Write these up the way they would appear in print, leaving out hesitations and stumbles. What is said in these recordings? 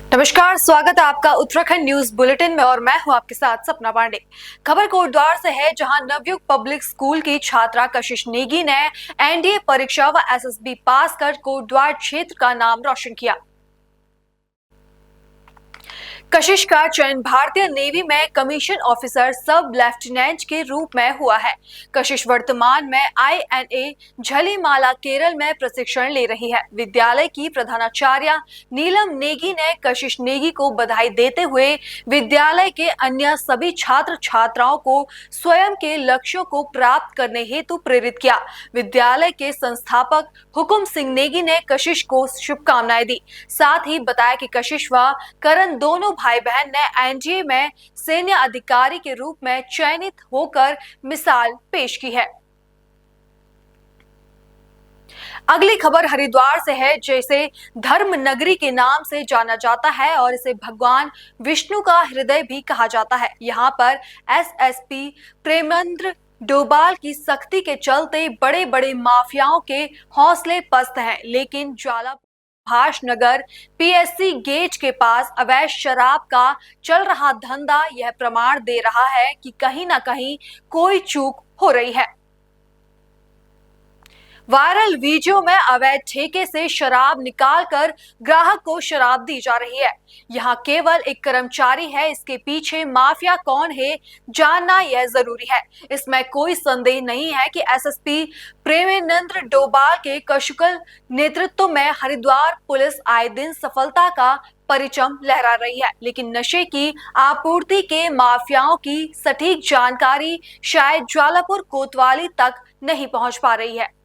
नमस्कार, स्वागत है आपका उत्तराखंड न्यूज बुलेटिन में और मैं हूं आपके साथ सपना पांडे। खबर कोटद्वार से है, जहां नवयुक्त पब्लिक स्कूल की छात्रा कशिश नेगी ने एनडीए परीक्षा व एसएसबी पास कर कोटद्वार क्षेत्र का नाम रोशन किया। कशिश का चयन भारतीय नेवी में कमीशन ऑफिसर सब लेफ्टिनेंट के रूप में हुआ है। कशिश वर्तमान में INA झलीमाला केरल में प्रशिक्षण ले रही है। विद्यालय की प्रधानाचार्य नीलम नेगी ने कशिश नेगी को बधाई देते हुए विद्यालय के अन्य सभी छात्र छात्राओं को स्वयं के लक्ष्यों को प्राप्त करने हेतु प्रेरित किया। विद्यालय के संस्थापक हुकुम सिंह नेगी ने कशिश को शुभकामनाएं दी। साथ ही बताया कि कशिश व करण दोनों भाई बहन ने एनडीए में सैन्य अधिकारी के रूप में चयनित होकर मिसाल पेश की है। अगली खबर हरिद्वार से है, जैसे धर्म नगरी के नाम से जाना जाता है और इसे भगवान विष्णु का हृदय भी कहा जाता है। यहाँ पर एसएसपी प्रेमेंद्र डोभाल की सख्ती के चलते बड़े बड़े माफियाओं के हौसले पस्त हैं, लेकिन ज्वाला भाष नगर पीएससी गेट के पास अवैध शराब का चल रहा धंधा यह प्रमाण दे रहा है कि कहीं ना कहीं कोई चूक हो रही है। वायरल वीडियो में अवैध ठेके से शराब निकालकर ग्राहक को शराब दी जा रही है। यहाँ केवल एक कर्मचारी है, इसके पीछे माफिया कौन है जानना यह जरूरी है। इसमें कोई संदेह नहीं है कि एसएसपी प्रेमेंद्र डोभाल के कुशल नेतृत्व में हरिद्वार पुलिस आए दिन सफलता का परचम लहरा रही है, लेकिन नशे की आपूर्ति के माफियाओं की सटीक जानकारी शायद ज्वालापुर कोतवाली तक नहीं पहुंच पा रही है।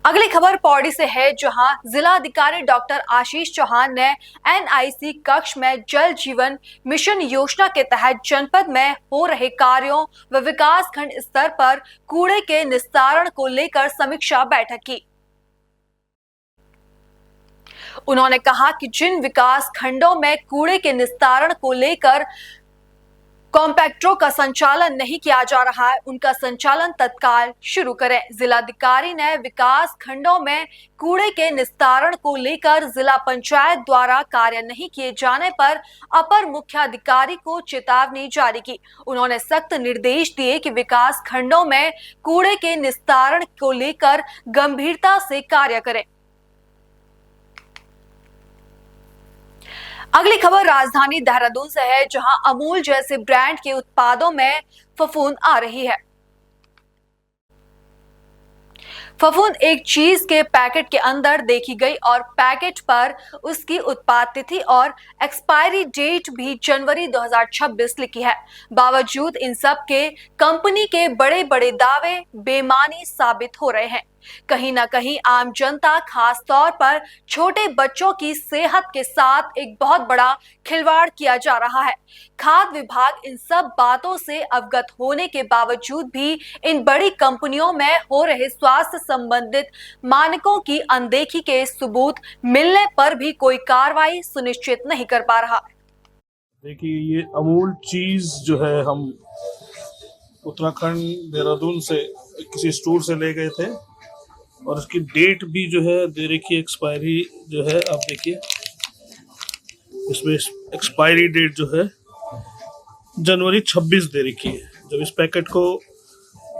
अगली खबर पौड़ी से है, जहां जिलाधिकारी डॉक्टर आशीष चौहान ने एनआईसी कक्ष में जल जीवन मिशन योजना के तहत जनपद में हो रहे कार्यों व विकास खंड स्तर पर कूड़े के निस्तारण को लेकर समीक्षा बैठक की। उन्होंने कहा कि जिन विकास खंडों में कूड़े के निस्तारण को लेकर कॉम्पैक्टरों का संचालन नहीं किया जा रहा है, उनका संचालन तत्काल शुरू करें। जिलाधिकारी ने विकास खंडों में कूड़े के निस्तारण को लेकर जिला पंचायत द्वारा कार्य नहीं किए जाने पर अपर मुख्याधिकारी को चेतावनी जारी की। उन्होंने सख्त निर्देश दिए कि विकास खंडों में कूड़े के निस्तारण को लेकर गंभीरता से कार्य करें। अगली खबर राजधानी देहरादून से है, जहां अमूल जैसे ब्रांड के उत्पादों में फफूंद आ रही है। फफूंद एक चीज के पैकेट के अंदर देखी गई और पैकेट पर उसकी उत्पाद तिथि और एक्सपायरी डेट भी जनवरी 2026 लिखी है। बावजूद इन सब के कंपनी के बड़े बड़े दावे बेमानी साबित हो रहे हैं। कहीं ना कहीं आम जनता, खास तौर पर छोटे बच्चों की सेहत के साथ एक बहुत बड़ा खिलवाड़ किया जा रहा है। खाद्य विभाग इन सब बातों से अवगत होने के बावजूद भी इन बड़ी कंपनियों में हो रहे स्वास्थ्य संबंधित मानकों की अनदेखी के सबूत मिलने पर भी कोई कार्रवाई सुनिश्चित नहीं कर पा रहा। देखिए, ये अमूल चीज जो है हम उत्तराखंड देहरादून से किसी स्टोर से ले गए थे और उसकी डेट भी जो है दे रखी है, एक्सपायरी जो है आप देखिए, इसमें एक्सपायरी डेट जो है जनवरी 26 दे रखी है। जब इस पैकेट को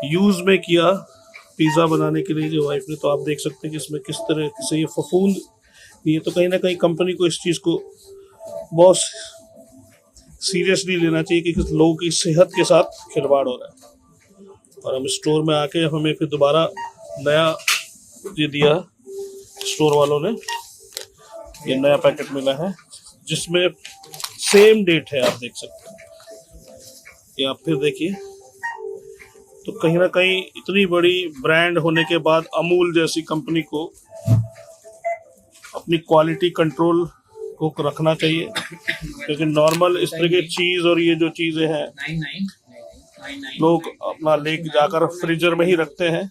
यूज में किया पिज़्ज़ा बनाने के लिए जो वाइफ ने, तो आप देख सकते हैं कि इसमें किस तरह से ये फफूंद, ये तो कहीं ना कहीं कंपनी को इस चीज़ को बहुत सीरियसली लेना चाहिए कि लोगों की सेहत के साथ खिलवाड़ हो रहा है। और हम स्टोर में आके हमें फिर दोबारा नया ये दिया स्टोर वालों ने, ये नया पैकेट मिला है जिसमें सेम डेट है, आप देख सकते हैं। ये आप फिर देखिए, तो कहीं ना कहीं इतनी बड़ी ब्रांड होने के बाद अमूल जैसी कंपनी को अपनी क्वालिटी कंट्रोल को रखना चाहिए, क्योंकि नॉर्मल इस तरह की चीज और ये जो चीजें हैं लोग अपना लेके जाकर फ्रीजर में ही रखते हैं,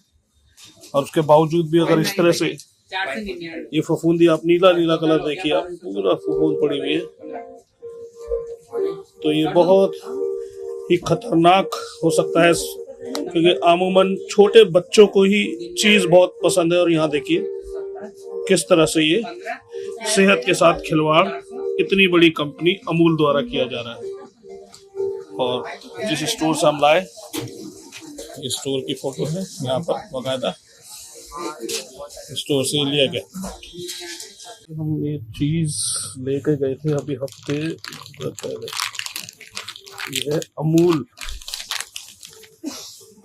और उसके बावजूद भी अगर इस तरह से ये फफूंदी, आप नीला नीला कलर देखिए, आप पूरा फफूंद पड़ी हुई है, तो ये बहुत ही खतरनाक हो सकता है, क्योंकि अमूमन छोटे बच्चों को ही चीज बहुत पसंद है। और यहाँ देखिए किस तरह से ये सेहत के साथ खिलवाड़ इतनी बड़ी कंपनी अमूल द्वारा किया जा रहा है। और जिस स्टोर से हम लाए, इस स्टोर की फोटो है यहाँ पर बकायदा, स्टोर से लिया गया। हम ये चीज लेके गए थे अभी हफ्ते पहले, ये है अमूल,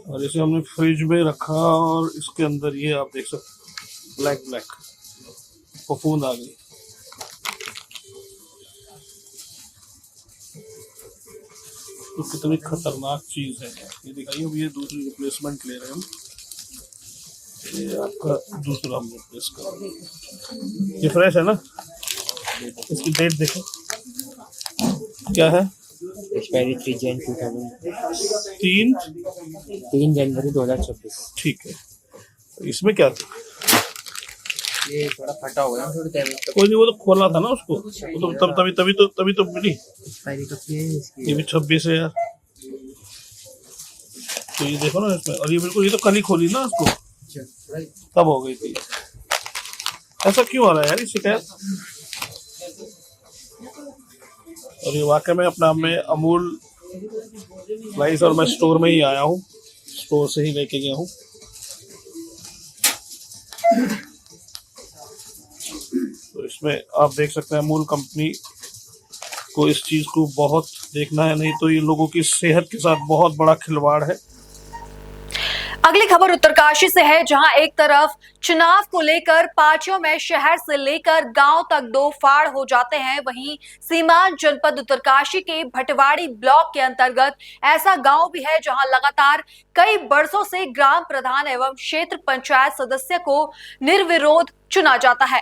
और इसे हमने फ्रिज में रखा और इसके अंदर ये आप देख सकते ब्लैक फफूंद आ गई। तो कितनी खतरनाक चीज है ये दिखाइए। अब ये दूसरी रिप्लेसमेंट ले रहे हैं हम, ये आपका दूसरा हम रिप्लेस कर रहे हैं। ये फ्रेश है ना, इसकी डेट देखो क्या है, एक्सपायरी 3 जनवरी 2026। ठीक है। तो इसमें क्या था, ये थोड़ा फटा हो गया थोड़ी देर में। कोई नहीं, वो तो खोलना था ना उसको, वो तो तभी तो मिली। एक्सपायरी कब की है इसकी? ये भी 26 है यार। तो ये देखो ना इसमें, और ये बिल्कुल, ये तो कल ही खोली ना उसको, तब हो गई थी। ऐसा क्यों आ रहा है यार ये शिकायत। और ये वाकई में अपना में अमूल स्लाइस, और मैं स्टोर में ही आया हूँ, स्टोर से ही लेके गया हूँ। तो इसमें आप देख सकते हैं अमूल कंपनी को इस चीज को बहुत देखना है, नहीं तो ये लोगों की सेहत के साथ बहुत बड़ा खिलवाड़ है। अगली खबर उत्तरकाशी से है, जहां एक तरफ चुनाव को लेकर पार्टियों में शहर से लेकर गांव तक दो फाड़ हो जाते हैं, वहीं सीमांत जनपद उत्तरकाशी के भटवाड़ी ब्लॉक के अंतर्गत ऐसा गांव भी है जहां लगातार कई बरसों से ग्राम प्रधान एवं क्षेत्र पंचायत सदस्य को निर्विरोध चुना जाता है।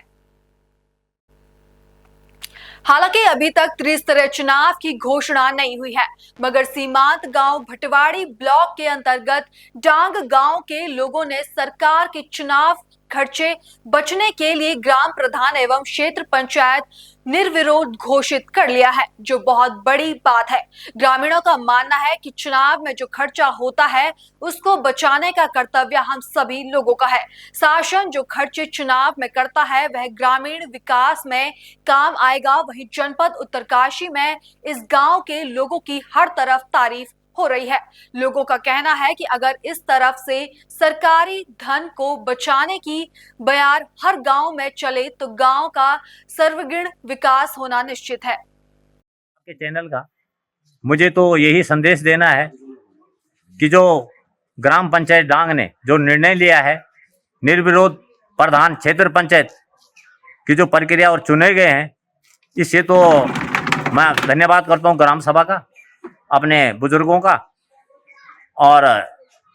हालांकि अभी तक त्रिस्तरीय चुनाव की घोषणा नहीं हुई है, मगर सीमांत गांव भटवाड़ी ब्लॉक के अंतर्गत डांग गांव के लोगों ने सरकार के चुनाव खर्चे बचने के लिए ग्राम प्रधान एवं क्षेत्र पंचायत निर्विरोध घोषित कर लिया है, जो बहुत बड़ी बात है। ग्रामीणों का मानना है कि चुनाव में जो खर्चा होता है उसको बचाने का कर्तव्य हम सभी लोगों का है। शासन जो खर्चे चुनाव में करता है वह ग्रामीण विकास में काम आएगा। वहीं जनपद उत्तरकाशी में इस गांव के लोगों की हर तरफ तारीफ हो रही है। लोगों का कहना है कि अगर इस तरफ से सरकारी धन को बचाने की बयार हर गांव में चले तो गांव का सर्वगुण विकास होना निश्चित है। के चैनल का मुझे तो यही संदेश देना है कि जो ग्राम पंचायत डांग ने जो निर्णय लिया है, निर्विरोध प्रधान क्षेत्र पंचायत की जो प्रक्रिया और चुने गए हैं, इससे तो मैं धन्यवाद करता हूँ ग्राम सभा का, अपने बुजुर्गों का, और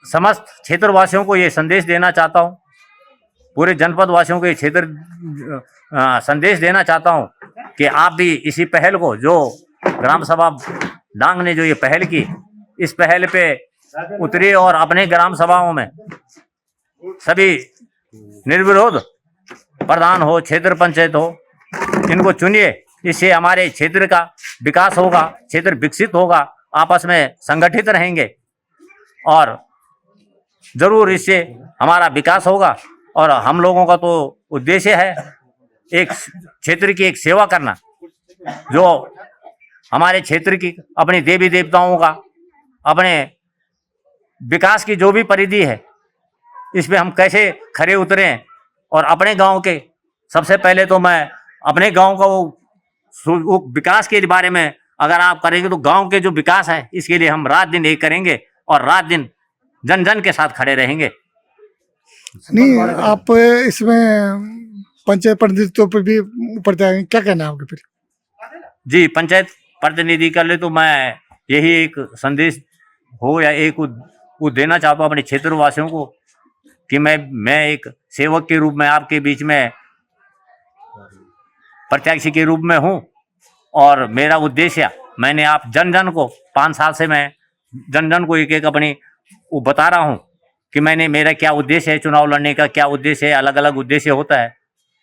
समस्त क्षेत्रवासियों को ये संदेश देना चाहता हूँ, पूरे जनपद वासियों को ये क्षेत्र संदेश देना चाहता हूँ कि आप भी इसी पहल को, जो ग्राम सभा डांग ने जो ये पहल की, इस पहल पे उतरिए और अपने ग्राम सभाओं में सभी निर्विरोध प्रधान हो, क्षेत्र पंचायत हो, इनको चुनिए। इससे हमारे क्षेत्र का विकास होगा, क्षेत्र विकसित होगा, आपस में संगठित रहेंगे और जरूर इससे हमारा विकास होगा। और हम लोगों का तो उद्देश्य है एक क्षेत्र की एक सेवा करना, जो हमारे क्षेत्र की अपनी देवी देवताओं का, अपने विकास की जो भी परिधि है, इसमें हम कैसे खरे उतरें। और अपने गांव के, सबसे पहले तो मैं अपने गांव का वो विकास के बारे में अगर आप करेंगे तो गांव के जो विकास है, इसके लिए हम रात दिन एक करेंगे और रात दिन जन जन के साथ खड़े रहेंगे। नहीं, आप इसमें पंचायत प्रतिनिधित्व पर भी ऊपर जाएंगे, क्या कहना है आपके फिर? जी, पंचायत प्रतिनिधि कर ले तो मैं यही एक संदेश हो या एक वो देना चाहता हूँ अपने क्षेत्रवासियों को कि मैं एक सेवक के रूप में आपके बीच में प्रत्याशी के रूप में हूँ, और मेरा उद्देश्य, मैंने आप जन जन को 5 साल से मैं जन जन को एक एक अपनी वो बता रहा हूँ कि मेरा क्या उद्देश्य है, चुनाव लड़ने का क्या उद्देश्य है। अलग अलग उद्देश्य होता है,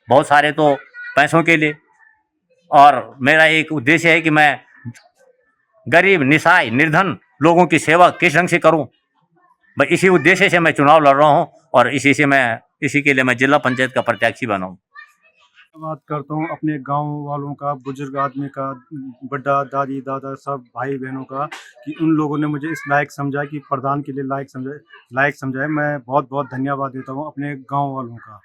बहुत सारे तो पैसों के लिए, और मेरा एक उद्देश्य है कि मैं गरीब, निसहाय, निर्धन लोगों की सेवा किस ढंग से करूं। मैं इसी उद्देश्य से मैं चुनाव लड़ रहा हूं और इसी के लिए मैं जिला पंचायत का प्रत्याशी बना हूं। बात करता हूँ अपने गांव वालों का, बुजुर्ग आदमी का, बड्डा दादी दादा सब भाई बहनों का, कि उन लोगों ने मुझे इस लायक समझा कि प्रधान के लिए लायक समझाए। मैं बहुत बहुत धन्यवाद देता हूँ अपने गांव वालों का।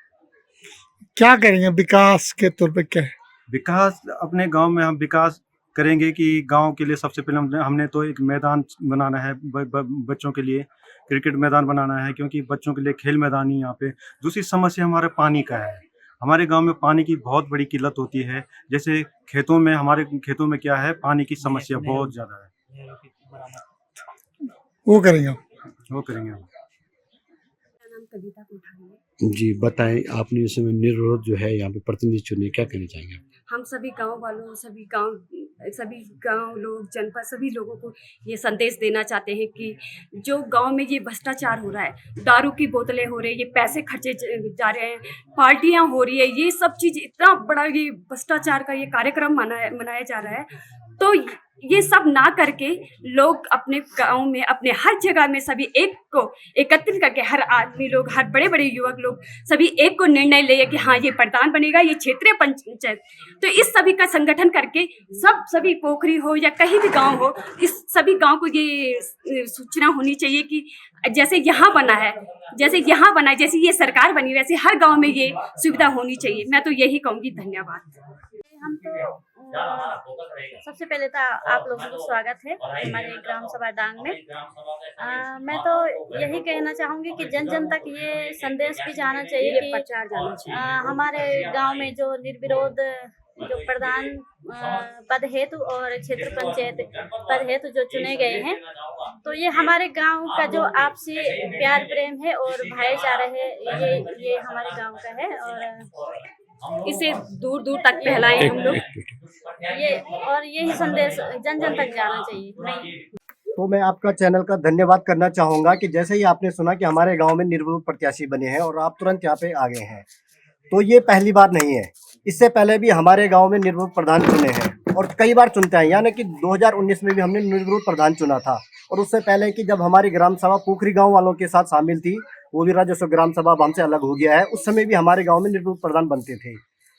क्या करेंगे विकास के तौर पे? क्या है विकास अपने गांव में हम विकास करेंगे कि गांव के लिए सबसे पहले हमने तो एक मैदान बनाना है बच्चों के लिए, क्रिकेट मैदान बनाना है, क्योंकि बच्चों के लिए खेल मैदान ही यहाँ पे। दूसरी समस्या हमारे पानी का है। हमारे गांव में पानी की बहुत बड़ी किल्लत होती है। जैसे हमारे खेतों में क्या है, पानी की समस्या बहुत ज़्यादा है। वो करेंगे? वो करेंगे हम। नाम कविता कोठारी है। जी बताएं, आपने इस समय निर्विरोध जो है यहाँ पे प्रतिनिधि चुने, क्या कहना चाहेंगे? हम सभी गांव वालों, सभी गांव लोग, जनपद, सभी लोगों को ये संदेश देना चाहते हैं कि जो गांव में ये भ्रष्टाचार हो रहा है, दारू की बोतलें हो रही है, ये पैसे खर्चे जा रहे हैं, पार्टियां हो रही है, ये सब चीज़ इतना बड़ा ये भ्रष्टाचार का ये कार्यक्रम मनाया जा रहा है। तो ये सब ना करके लोग अपने गांव में, अपने हर जगह में सभी एक को एकत्रित करके, हर आदमी लोग, हर बड़े बड़े युवक लोग सभी एक को निर्णय ले कि हाँ ये प्रधान बनेगा, ये क्षेत्रीय पंचायत। तो इस सभी का संगठन करके सभी पोखरी हो या कहीं भी गांव हो, इस सभी गांव को ये सूचना होनी चाहिए कि जैसे यहाँ बना है, जैसे ये सरकार बनी, वैसे हर गाँव में ये सुविधा होनी चाहिए। मैं तो यही कहूँगी। धन्यवाद। हम तो सबसे पहले तो आप लोगों को स्वागत है हमारे ग्राम सभा डांग में। मैं तो यही कहना चाहूँगी कि जन जन तक ये संदेश भी जाना चाहिए कि हमारे गांव में जो निर्विरोध जो प्रधान पद हेतु और क्षेत्र पंचायत पद हेतु जो चुने गए हैं, तो ये हमारे गांव का जो आपसी प्यार प्रेम है और भाईचारा है, ये हमारे गांव का है और इसे दूर दूर तक फैलाएं हम लोग। यही संदेश जन जन तक जाना चाहिए। तो मैं आपका चैनल का धन्यवाद करना चाहूँगा कि जैसे ही आपने सुना कि हमारे गांव में निर्विरोध प्रत्याशी बने हैं और आप तुरंत यहाँ पे आ गए हैं, तो ये पहली बार नहीं है। इससे पहले भी हमारे गांव में निर्विरोध प्रधान चुने हैं और कई बार चुनते हैं, यानी कि 2019 में भी हमने निर्विरोध प्रधान चुना था। और उससे पहले कि जब हमारी ग्राम सभा पोखरी गाँव वालों के साथ शामिल थी, वो भी राजस्व ग्राम सभा अब हमसे अलग हो गया है, उस समय भी हमारे गाँव में निर्विरोध प्रधान बनते थे।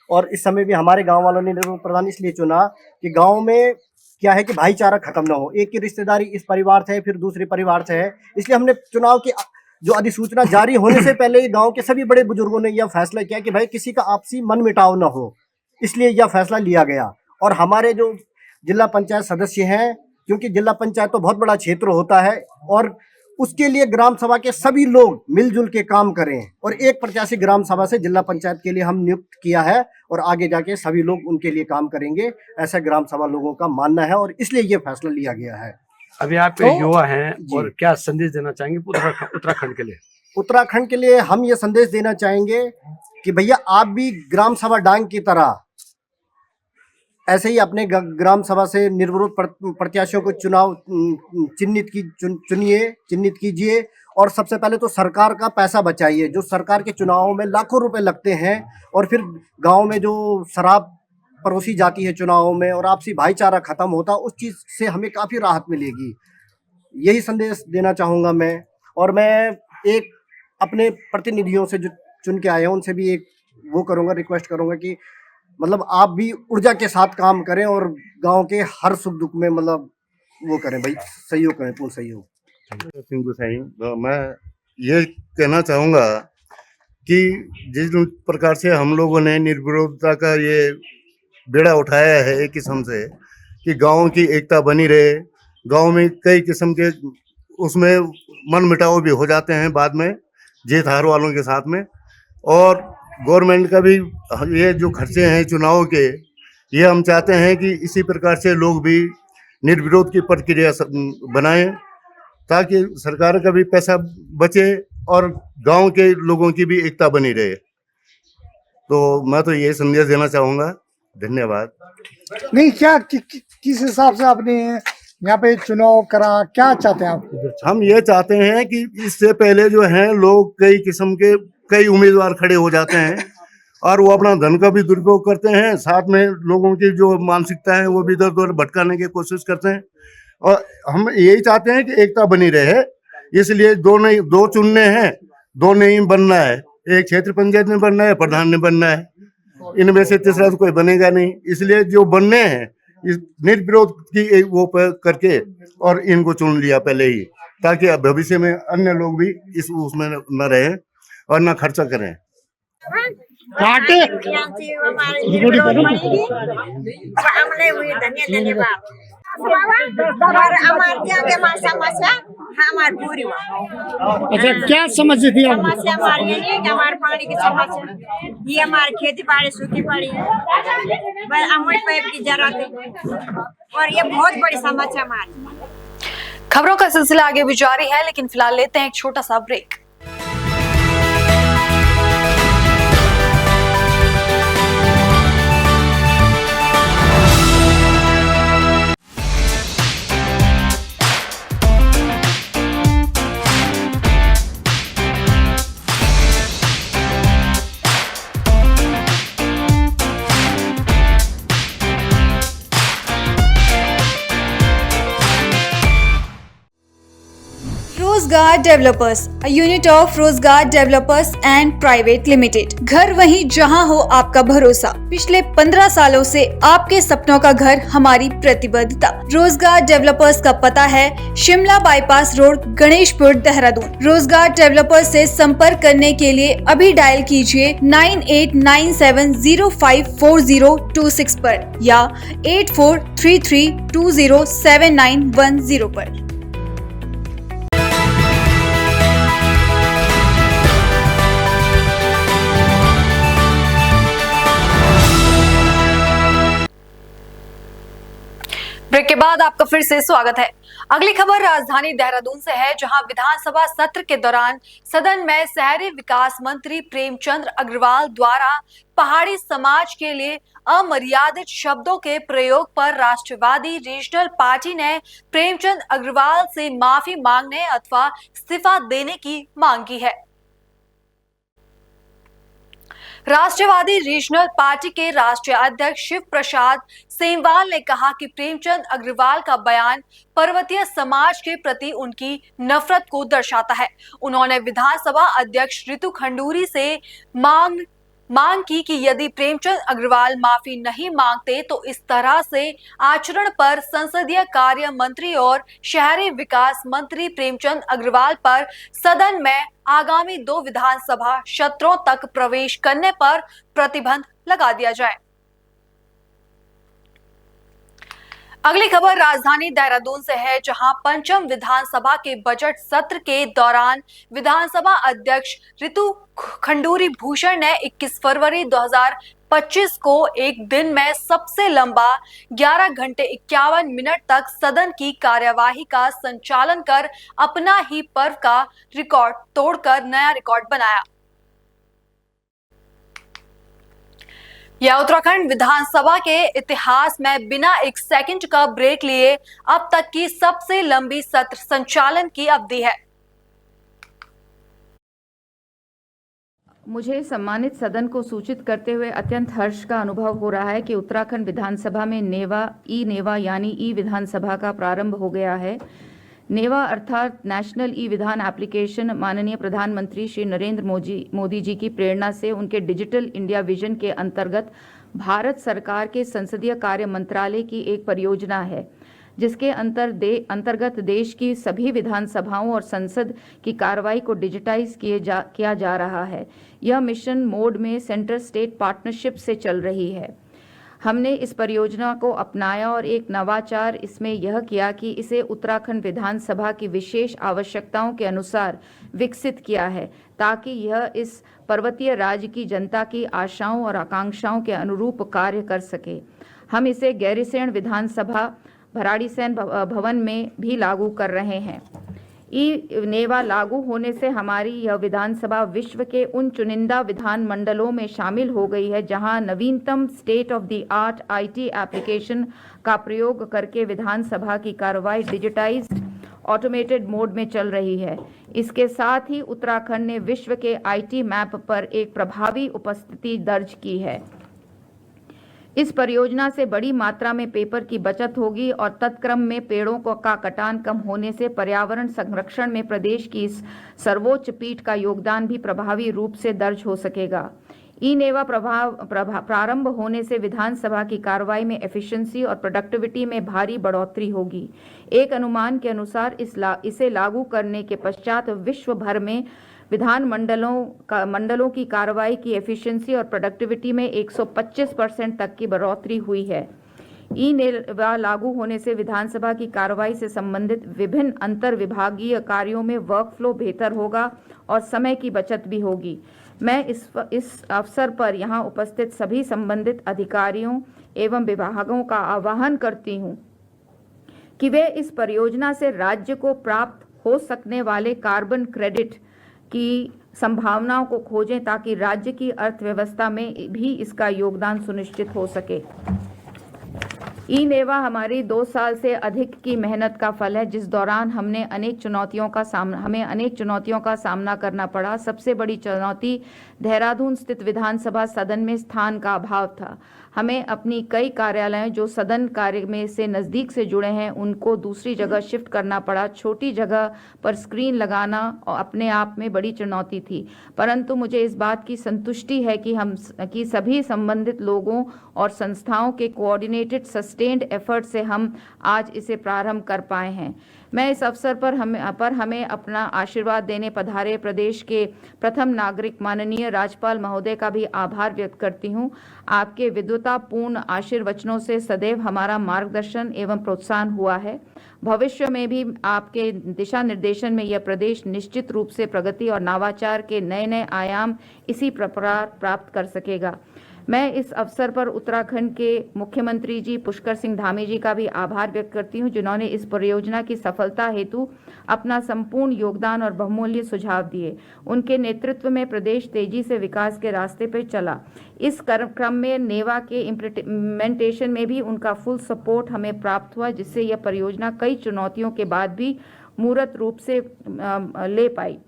और इस समय भी हमारे गाँव वालों ने निर्विरोध प्रधान इसलिए चुना कि गाँव में क्या है कि भाईचारा खत्म ना हो। एक की रिश्तेदारी इस परिवार से है, फिर दूसरे परिवार से है, इसलिए हमने चुनाव की जो अधिसूचना जारी होने से पहले ही गांव के सभी बड़े बुजुर्गों ने यह फैसला किया कि भाई किसी का आपसी मन मिटाव ना हो, इसलिए यह फैसला लिया गया। और हमारे जो जिला पंचायत सदस्य हैं, क्योंकि जिला पंचायत तो बहुत बड़ा क्षेत्र होता है और उसके लिए ग्राम सभा के सभी लोग मिलजुल के काम करें और एक प्रत्याशी ग्राम सभा से जिला पंचायत के लिए हम नियुक्त किया है और आगे जाके सभी लोग उनके लिए काम करेंगे, ऐसा ग्राम सभा लोगों का मानना है और इसलिए ये फैसला लिया गया है। अभी आप युवा हैं और क्या संदेश देना चाहेंगे उत्तराखंड के लिए? उत्तराखंड के लिए हम ये संदेश देना चाहेंगे कि भैया आप भी ग्राम सभा डांग की तरह ऐसे ही अपने ग्राम सभा से निर्विरोध प्रत्याशियों को चुनाव चिन्हित कीजिए और सबसे पहले तो सरकार का पैसा बचाइए। जो सरकार के चुनावों में लाखों रुपए लगते हैं और फिर गांव में जो शराब परोसी जाती है चुनावों में और आपसी भाईचारा खत्म होता, उस चीज़ से हमें काफ़ी राहत मिलेगी। यही संदेश देना चाहूँगा मैं। और मैं एक अपने प्रतिनिधियों से जो चुन के आए हैं उनसे भी एक वो करूँगा, रिक्वेस्ट करूँगा कि मतलब आप भी ऊर्जा के साथ काम करें और गांव के हर सुख दुख में मतलब वो करें भाई, सहयोग करें, पूर्ण सहयोग। मैं ये कहना चाहूँगा कि जिस प्रकार से हम लोगों ने निर्विरोधता का ये बेड़ा उठाया है एक किस्म से कि गांव की एकता बनी रहे, गांव में कई किस्म के उसमें मन मिटाव भी हो जाते हैं बाद में जीत हार वालों के साथ में, और गवर्नमेंट का भी ये जो खर्चे हैं चुनाव के, ये हम चाहते हैं कि इसी प्रकार से लोग भी निर्विरोध की प्रक्रिया बनाएं ताकि सरकार का भी पैसा बचे और गांव के लोगों की भी एकता बनी रहे। तो मैं तो ये संदेश देना चाहूँगा। धन्यवाद। नहीं, क्या किस हिसाब से आपने यहाँ पे चुनाव करा, क्या चाहते हैं आप? हम ये चाहते हैं कि इससे पहले जो हैं लोग कई उम्मीदवार खड़े हो जाते हैं और वो अपना धन का भी दुरुपयोग करते हैं, साथ में लोगों की जो मानसिकता है वो भी इधर उधर भटकाने की कोशिश करते हैं। और हम यही चाहते हैं कि एकता बनी रहे, इसलिए दो चुनने हैं, दो नहीं बनना है, एक क्षेत्र पंचायत में बनना है, प्रधान ने बनना है। इनमें से तीसरा तो कोई बनेगा नहीं, इसलिए जो बनने हैं इस निर्विरोध की वो करके और इनको चुन लिया पहले ही, ताकि अब भविष्य में अन्य लोग भी इस उसमें न रहें और न खर्चा करें। अच्छा, क्या समस्या थी आपको? समस्या हमारी ये है कि हमारे पानी की समस्या, ये हमारी खेती बाड़ी सूखी पड़ी है, बस अमूल पाइप की जरूरत है और ये बहुत बड़ी समस्या हमारी। खबरों का सिलसिला आगे भी जारी है, लेकिन फिलहाल लेते हैं एक छोटा सा ब्रेक। रोजगार डेवलपर्स, a unit of रोजगार डेवलपर्स एंड प्राइवेट लिमिटेड। घर वहीं जहां हो आपका भरोसा। पिछले 15 सालों से आपके सपनों का घर हमारी प्रतिबद्धता। रोजगार डेवलपर्स का पता है शिमला बाईपास रोड, गणेशपुर, देहरादून। रोजगार डेवलपर्स से संपर्क करने के लिए अभी डायल कीजिए 9897054026 पर या 8433207910 पर। ब्रेक के बाद आपका फिर से स्वागत है। अगली खबर राजधानी देहरादून से है, जहां विधानसभा सत्र के दौरान सदन में शहरी विकास मंत्री प्रेमचंद अग्रवाल द्वारा पहाड़ी समाज के लिए अमर्यादित शब्दों के प्रयोग पर राष्ट्रवादी रीजनल पार्टी ने प्रेमचंद अग्रवाल से माफी मांगने अथवा इस्तीफा देने की मांग की है। राष्ट्रवादी रीजनल पार्टी के राष्ट्रीय अध्यक्ष शिव प्रसाद सेमवाल ने कहा कि प्रेमचंद अग्रवाल का बयान पर्वतीय समाज के प्रति उनकी नफरत को दर्शाता है। उन्होंने विधानसभा अध्यक्ष रितु खंडूरी से मांग की कि यदि प्रेमचंद अग्रवाल माफी नहीं मांगते तो इस तरह से आचरण पर संसदीय कार्य मंत्री और शहरी विकास मंत्री प्रेमचंद अग्रवाल पर सदन में आगामी 2 विधानसभा सत्रों तक प्रवेश करने पर प्रतिबंध लगा दिया जाए। अगली खबर राजधानी देहरादून से है, जहां पंचम विधानसभा के बजट सत्र के दौरान विधानसभा अध्यक्ष रितु खंडूरी भूषण ने 21 फरवरी 2025 को एक दिन में सबसे लंबा 11 घंटे 51 मिनट तक सदन की कार्यवाही का संचालन कर अपना ही पर्व का रिकॉर्ड तोड़कर नया रिकॉर्ड बनाया। यह उत्तराखंड विधानसभा के इतिहास में बिना एक सेकंड का ब्रेक लिए अब तक की सबसे लंबी सत्र संचालन की अवधि है। मुझे सम्मानित सदन को सूचित करते हुए अत्यंत हर्ष का अनुभव हो रहा है कि उत्तराखंड विधानसभा में नेवा यानी ई विधानसभा का प्रारंभ हो गया है। नेवा अर्थात नेशनल ई विधान एप्लीकेशन माननीय प्रधानमंत्री श्री नरेंद्र मोदी जी की प्रेरणा से उनके डिजिटल इंडिया विजन के अंतर्गत भारत सरकार के संसदीय कार्य मंत्रालय की एक परियोजना है, जिसके अंतर्गत देश की सभी विधानसभाओं और संसद की कार्रवाई को डिजिटाइज किया जा रहा है। यह मिशन मोड में सेंटर स्टेट पार्टनरशिप से चल रही है। हमने इस परियोजना को अपनाया और एक नवाचार इसमें यह किया कि इसे उत्तराखंड विधानसभा की विशेष आवश्यकताओं के अनुसार विकसित किया है, ताकि यह इस पर्वतीय राज्य की जनता की आशाओं और आकांक्षाओं के अनुरूप कार्य कर सके। हम इसे गैरीसैंण विधानसभा भराड़ीसैंण भवन में भी लागू कर रहे हैं। ई नेवा लागू होने से हमारी यह विधानसभा विश्व के उन चुनिंदा विधान मंडलों में शामिल हो गई है जहां नवीनतम state of the art IT application का प्रयोग करके विधानसभा की कार्रवाई डिजिटाइज्ड ऑटोमेटेड मोड में चल रही है। इसके साथ ही उत्तराखंड ने विश्व के आईटी मैप पर एक प्रभावी उपस्थिति दर्ज की है। इस परियोजना से बड़ी मात्रा में पेपर की बचत होगी और तत्क्रम में पेड़ों का कटान कम होने से पर्यावरण संरक्षण में प्रदेश की इस सर्वोच्च पीठ का योगदान भी प्रभावी रूप से दर्ज हो सकेगा। ई नेवा प्रारंभ होने से विधानसभा की कार्रवाई में एफिशिएंसी और प्रोडक्टिविटी में भारी बढ़ोतरी होगी। एक अनुमान के अनुसार इसे लागू करने के पश्चात विश्व भर में विधान मंडलों की कार्रवाई की एफिशिएंसी और प्रोडक्टिविटी में 125% तक की बढ़ोतरी हुई है। ई नेवा लागू होने से विधानसभा की कार्रवाई से संबंधित विभिन्न अंतर विभागीय कार्यों में वर्कफ्लो बेहतर होगा और समय की बचत भी होगी। मैं इस अवसर पर यहां उपस्थित सभी संबंधित अधिकारियों एवं विभागों का आह्वान करती हूं कि वे इस परियोजना से राज्य को प्राप्त हो सकने वाले कार्बन क्रेडिट की संभावनाओं को खोजें ताकि राज्य की अर्थव्यवस्था में भी इसका योगदान सुनिश्चित हो सके। ई नेवा हमारी 2 साल से अधिक की मेहनत का फल है, जिस दौरान हमें अनेक चुनौतियों का सामना करना पड़ा। सबसे बड़ी चुनौती देहरादून स्थित विधानसभा सदन में स्थान का अभाव था। हमें अपनी कई कार्यालय जो सदन कार्य में से नज़दीक से जुड़े हैं उनको दूसरी जगह शिफ्ट करना पड़ा। छोटी जगह पर स्क्रीन लगाना अपने आप में बड़ी चुनौती थी, परंतु मुझे इस बात की संतुष्टि है कि सभी संबंधित लोगों और संस्थाओं के कोऑर्डिनेटेड सस्टेन्ड एफर्ट से हम आज इसे प्रारंभ कर पाए हैं। मैं इस अवसर पर हमें अपना आशीर्वाद देने पधारे प्रदेश के प्रथम नागरिक माननीय राज्यपाल महोदय का भी आभार व्यक्त करती हूं। आपके विद्वतापूर्ण आशीर्वचनों से सदैव हमारा मार्गदर्शन एवं प्रोत्साहन हुआ है। भविष्य में भी आपके दिशा निर्देशन में यह प्रदेश निश्चित रूप से प्रगति और नवाचार के नए आयाम इसी प्रकार प्राप्त कर सकेगा। मैं इस अवसर पर उत्तराखंड के मुख्यमंत्री जी पुष्कर सिंह धामी जी का भी आभार व्यक्त करती हूं, जिन्होंने इस परियोजना की सफलता हेतु अपना संपूर्ण योगदान और बहुमूल्य सुझाव दिए। उनके नेतृत्व में प्रदेश तेजी से विकास के रास्ते पर चला। इस क्रम में नेवा के इम्प्लीमेंटेशन में भी उनका फुल सपोर्ट हमें प्राप्त हुआ, जिससे यह परियोजना कई चुनौतियों के बाद भी मूर्त रूप से ले पाई।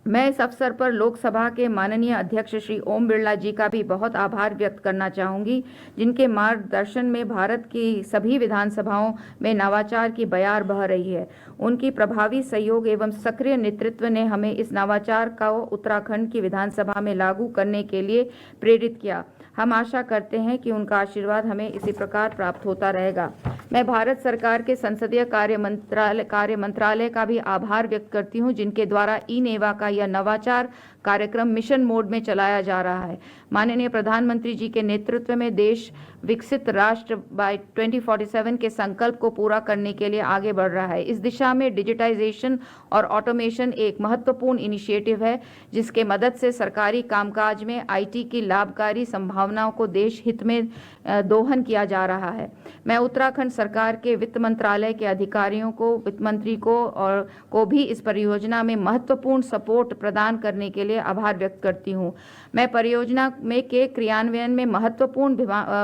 मैं इस अवसर पर लोकसभा के माननीय अध्यक्ष श्री ओम बिरला जी का भी बहुत आभार व्यक्त करना चाहूँगी, जिनके मार्गदर्शन में भारत की सभी विधानसभाओं में नवाचार की बयार बह रही है। उनकी प्रभावी सहयोग एवं सक्रिय नेतृत्व ने हमें इस नवाचार का उत्तराखंड की विधानसभा में लागू करने के लिए प्रेरित किया। हम आशा करते हैं कि उनका आशीर्वाद हमें इसी प्रकार प्राप्त होता रहेगा। मैं भारत सरकार के संसदीय कार्य मंत्रालय का भी आभार व्यक्त करती हूं, जिनके द्वारा ई नेवा का यह नवाचार कार्यक्रम मिशन मोड में चलाया जा रहा है। माननीय प्रधानमंत्री जी के नेतृत्व में देश विकसित राष्ट्र बाय 2047 के संकल्प को पूरा करने के लिए आगे बढ़ रहा है। इस दिशा में डिजिटाइजेशन और ऑटोमेशन एक महत्वपूर्ण इनिशिएटिव है, जिसके मदद से सरकारी कामकाज में आईटी की लाभकारी संभावनाओं को देश हित में दोहन किया जा रहा है। मैं उत्तराखंड सरकार के वित्त मंत्रालय के अधिकारियों को, वित्त मंत्री को भी इस परियोजना में महत्वपूर्ण सपोर्ट प्रदान करने के लिए आभार व्यक्त करती हूं। मैं परियोजना के क्रियान्वयन में महत्वपूर्ण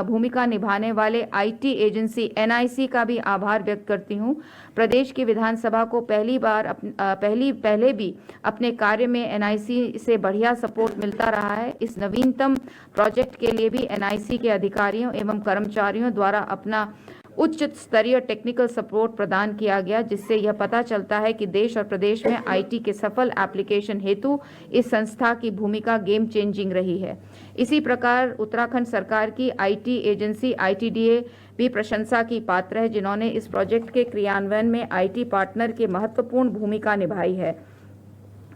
भूमिका निभाने वाले आईटी एजेंसी एनआईसी का भी आभार व्यक्त करती हूं। प्रदेश की विधानसभा को पहले भी अपने कार्य में एनआईसी से बढ़िया सपोर्ट मिलता रहा है। इस नवीनतम प्रोजेक्ट के लिए भी एनआईसी के अधिकारियों एवं कर्मचारियों द्वारा अपना उच्च स्तरीय टेक्निकल सपोर्ट प्रदान किया गया, जिससे यह पता चलता है कि देश और प्रदेश में आईटी के सफल एप्लीकेशन हेतु इस संस्था की भूमिका गेम चेंजिंग रही है। इसी प्रकार उत्तराखंड सरकार की आईटी एजेंसी आईटीडीए भी प्रशंसा की पात्र है, जिन्होंने इस प्रोजेक्ट के क्रियान्वयन में आईटी पार्टनर की महत्वपूर्ण भूमिका निभाई है।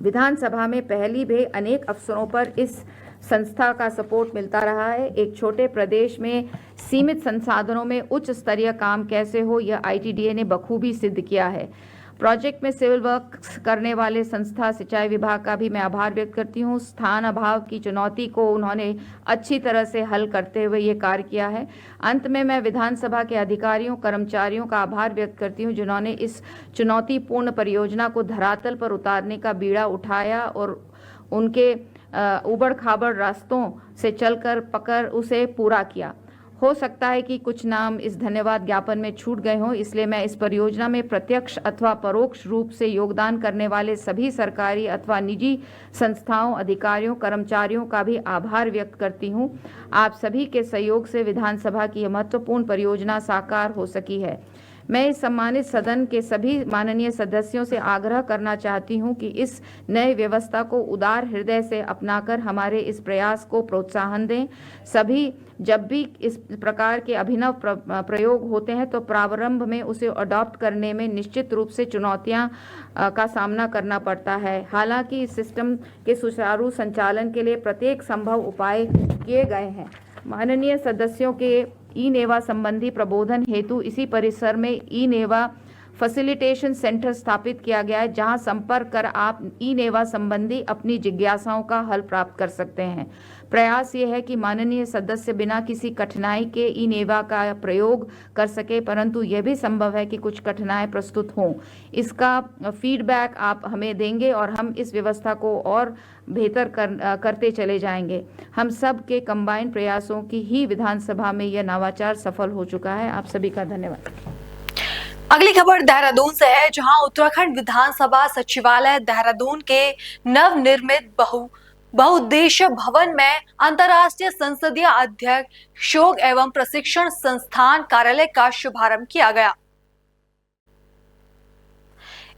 विधानसभा में पहले भी अनेक अवसरों पर इस संस्था का सपोर्ट मिलता रहा है। एक छोटे प्रदेश में सीमित संसाधनों में उच्च स्तरीय काम कैसे हो, यह आईटीडीए ने बखूबी सिद्ध किया है। प्रोजेक्ट में सिविल वर्क करने वाले संस्था सिंचाई विभाग का भी मैं आभार व्यक्त करती हूँ। स्थान अभाव की चुनौती को उन्होंने अच्छी तरह से हल करते हुए ये कार्य किया है। अंत में मैं विधानसभा के अधिकारियों कर्मचारियों का आभार व्यक्त करती हूँ, जिन्होंने इस चुनौतीपूर्ण परियोजना को धरातल पर उतारने का बीड़ा उठाया और उनके उबड़ खाबड़ रास्तों से चलकर पकड़ उसे पूरा किया। हो सकता है कि कुछ नाम इस धन्यवाद ज्ञापन में छूट गए हों, इसलिए मैं इस परियोजना में प्रत्यक्ष अथवा परोक्ष रूप से योगदान करने वाले सभी सरकारी अथवा निजी संस्थाओं, अधिकारियों, कर्मचारियों का भी आभार व्यक्त करती हूं। आप सभी के सहयोग से विधानसभा की यह महत्वपूर्ण परियोजना साकार हो सकी है। मैं इस सम्मानित सदन के सभी माननीय सदस्यों से आग्रह करना चाहती हूं कि इस नए व्यवस्था को उदार हृदय से अपनाकर हमारे इस प्रयास को प्रोत्साहन दें। सभी जब भी इस प्रकार के अभिनव प्रयोग होते हैं तो प्रारंभ में उसे अडॉप्ट करने में निश्चित रूप से चुनौतियां का सामना करना पड़ता है। हालांकि इस सिस्टम के सुचारू संचालन के लिए प्रत्येक संभव उपाय किए गए हैं। माननीय सदस्यों के ई नेवा संबंधी प्रबोधन हेतु इसी परिसर में ई नेवा फैसिलिटेशन सेंटर स्थापित किया गया है, जहां संपर्क कर आप ई नेवा संबंधी अपनी जिज्ञासाओं का हल प्राप्त कर सकते हैं। प्रयास ये है कि माननीय सदस्य बिना किसी कठिनाई के ई नेवा का प्रयोग कर सके, परंतु यह भी संभव है कि कुछ कठिनाई प्रस्तुत हों। इसका फीडबैक आप हमें देंगे और हम इस व्यवस्था को और बेहतर करते चले जाएंगे। हम सब के कंबाइंड प्रयासों की ही विधानसभा में यह नवाचार सफल हो चुका है। आप सभी का धन्यवाद। अगली खबर देहरादून से है, जहां उत्तराखंड विधानसभा सचिवालय देहरादून के नवनिर्मित बहुउद्देश्य भवन में अंतर्राष्ट्रीय संसदीय अध्यक्ष शोध एवं प्रशिक्षण संस्थान कार्यालय का शुभारंभ किया गया।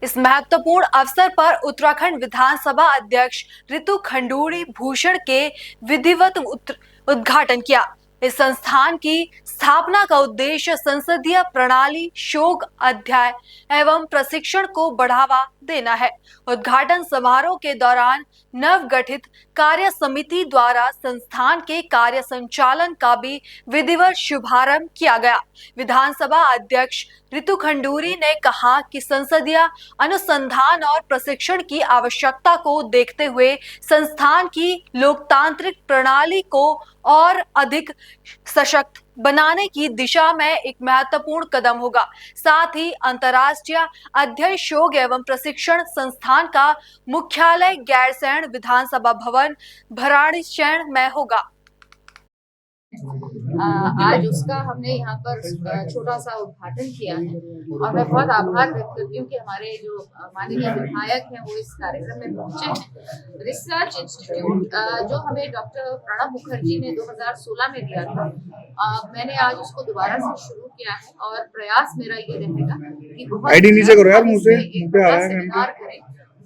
इस महत्वपूर्ण अवसर पर उत्तराखंड विधानसभा अध्यक्ष ऋतु खंडूड़ी भूषण के विधिवत उद्घाटन किया। इस संस्थान की स्थापना का उद्देश्य संसदीय प्रणाली, शोध, अध्ययन एवं प्रशिक्षण को बढ़ावा देना है। उद्घाटन समारोह के दौरान नवगठित कार्य समिति द्वारा संस्थान के कार्य संचालन का भी विधिवत शुभारंभ किया गया। विधानसभा अध्यक्ष ऋतु खंडूरी ने कहा कि संसदीय अनुसंधान और प्रशिक्षण की आवश्यकता को देखते हुए संस्थान की लोकतांत्रिक प्रणाली को और अधिक सशक्त बनाने की दिशा में एक महत्वपूर्ण कदम होगा। साथ ही अंतर्राष्ट्रीय अध्ययन, शोध एवं प्रशिक्षण संस्थान का मुख्यालय गैरसैंण विधानसभा भवन भराड़ीसैंण में होगा। आज उसका हमने यहाँ पर छोटा सा उद्घाटन किया है और मैं बहुत आभार व्यक्त करती हूँ कि हमारे जो माननीय विधायक हैं वो इस कार्यक्रम में पहुंचे हैं। रिसर्च इंस्टीट्यूट जो हमें डॉक्टर प्रणब मुखर्जी ने 2016 में दिया था, मैंने आज उसको दोबारा से शुरू किया है और प्रयास मेरा ये रहेगा कि बहुत सेमिनार करें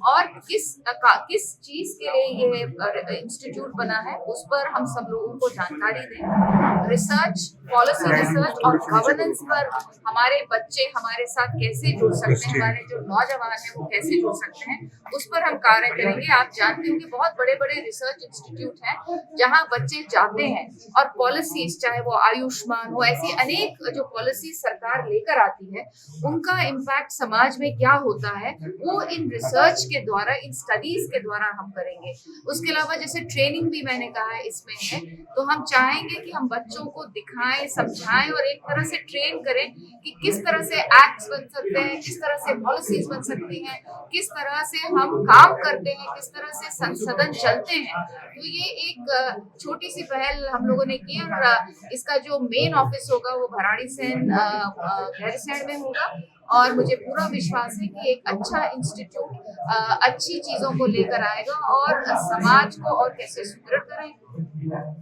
और किस चीज के लिए ये इंस्टीट्यूट बना है उस पर हम सब लोगों को जानकारी दें। रिसर्च, पॉलिसी रिसर्च और गवर्नेंस पर हमारे बच्चे हमारे साथ कैसे जुड़ सकते हैं, हमारे जो नौजवान हैं वो कैसे जुड़ सकते हैं, उस पर हम कार्य करेंगे। आप जानते हो कि बहुत बड़े बड़े रिसर्च इंस्टीट्यूट हैं जहाँ बच्चे जाते हैं और पॉलिसीज, चाहे वो आयुष्मान हो, ऐसी अनेक जो पॉलिसी सरकार लेकर आती है उनका इम्पैक्ट समाज में क्या होता है वो इन रिसर्च के द्वारा, इन स्टडीज के द्वारा हम करेंगे। उसके अलावा जैसे ट्रेनिंग भी मैंने कहा है इसमें है, तो हम चाहेंगे कि हम बच्चों को दिखाएं, समझाएं और एक तरह से ट्रेन करें कि किस तरह से एक्ट्स बन सकते हैं, किस तरह से पॉलिसीज बन सकती हैं, किस तरह से हम काम करते हैं, किस तरह से संसदन चलते हैं। तो ये एक छोटी सी पहल हम लोगों ने की और इसका जो मेन ऑफिस होगा वो भराड़ीसैंण गैरसैंण में होगा और मुझे पूरा विश्वास है कि एक अच्छा इंस्टीट्यूट अच्छी चीजों को लेकर आएगा और समाज को और कैसे सुदृढ़ करें,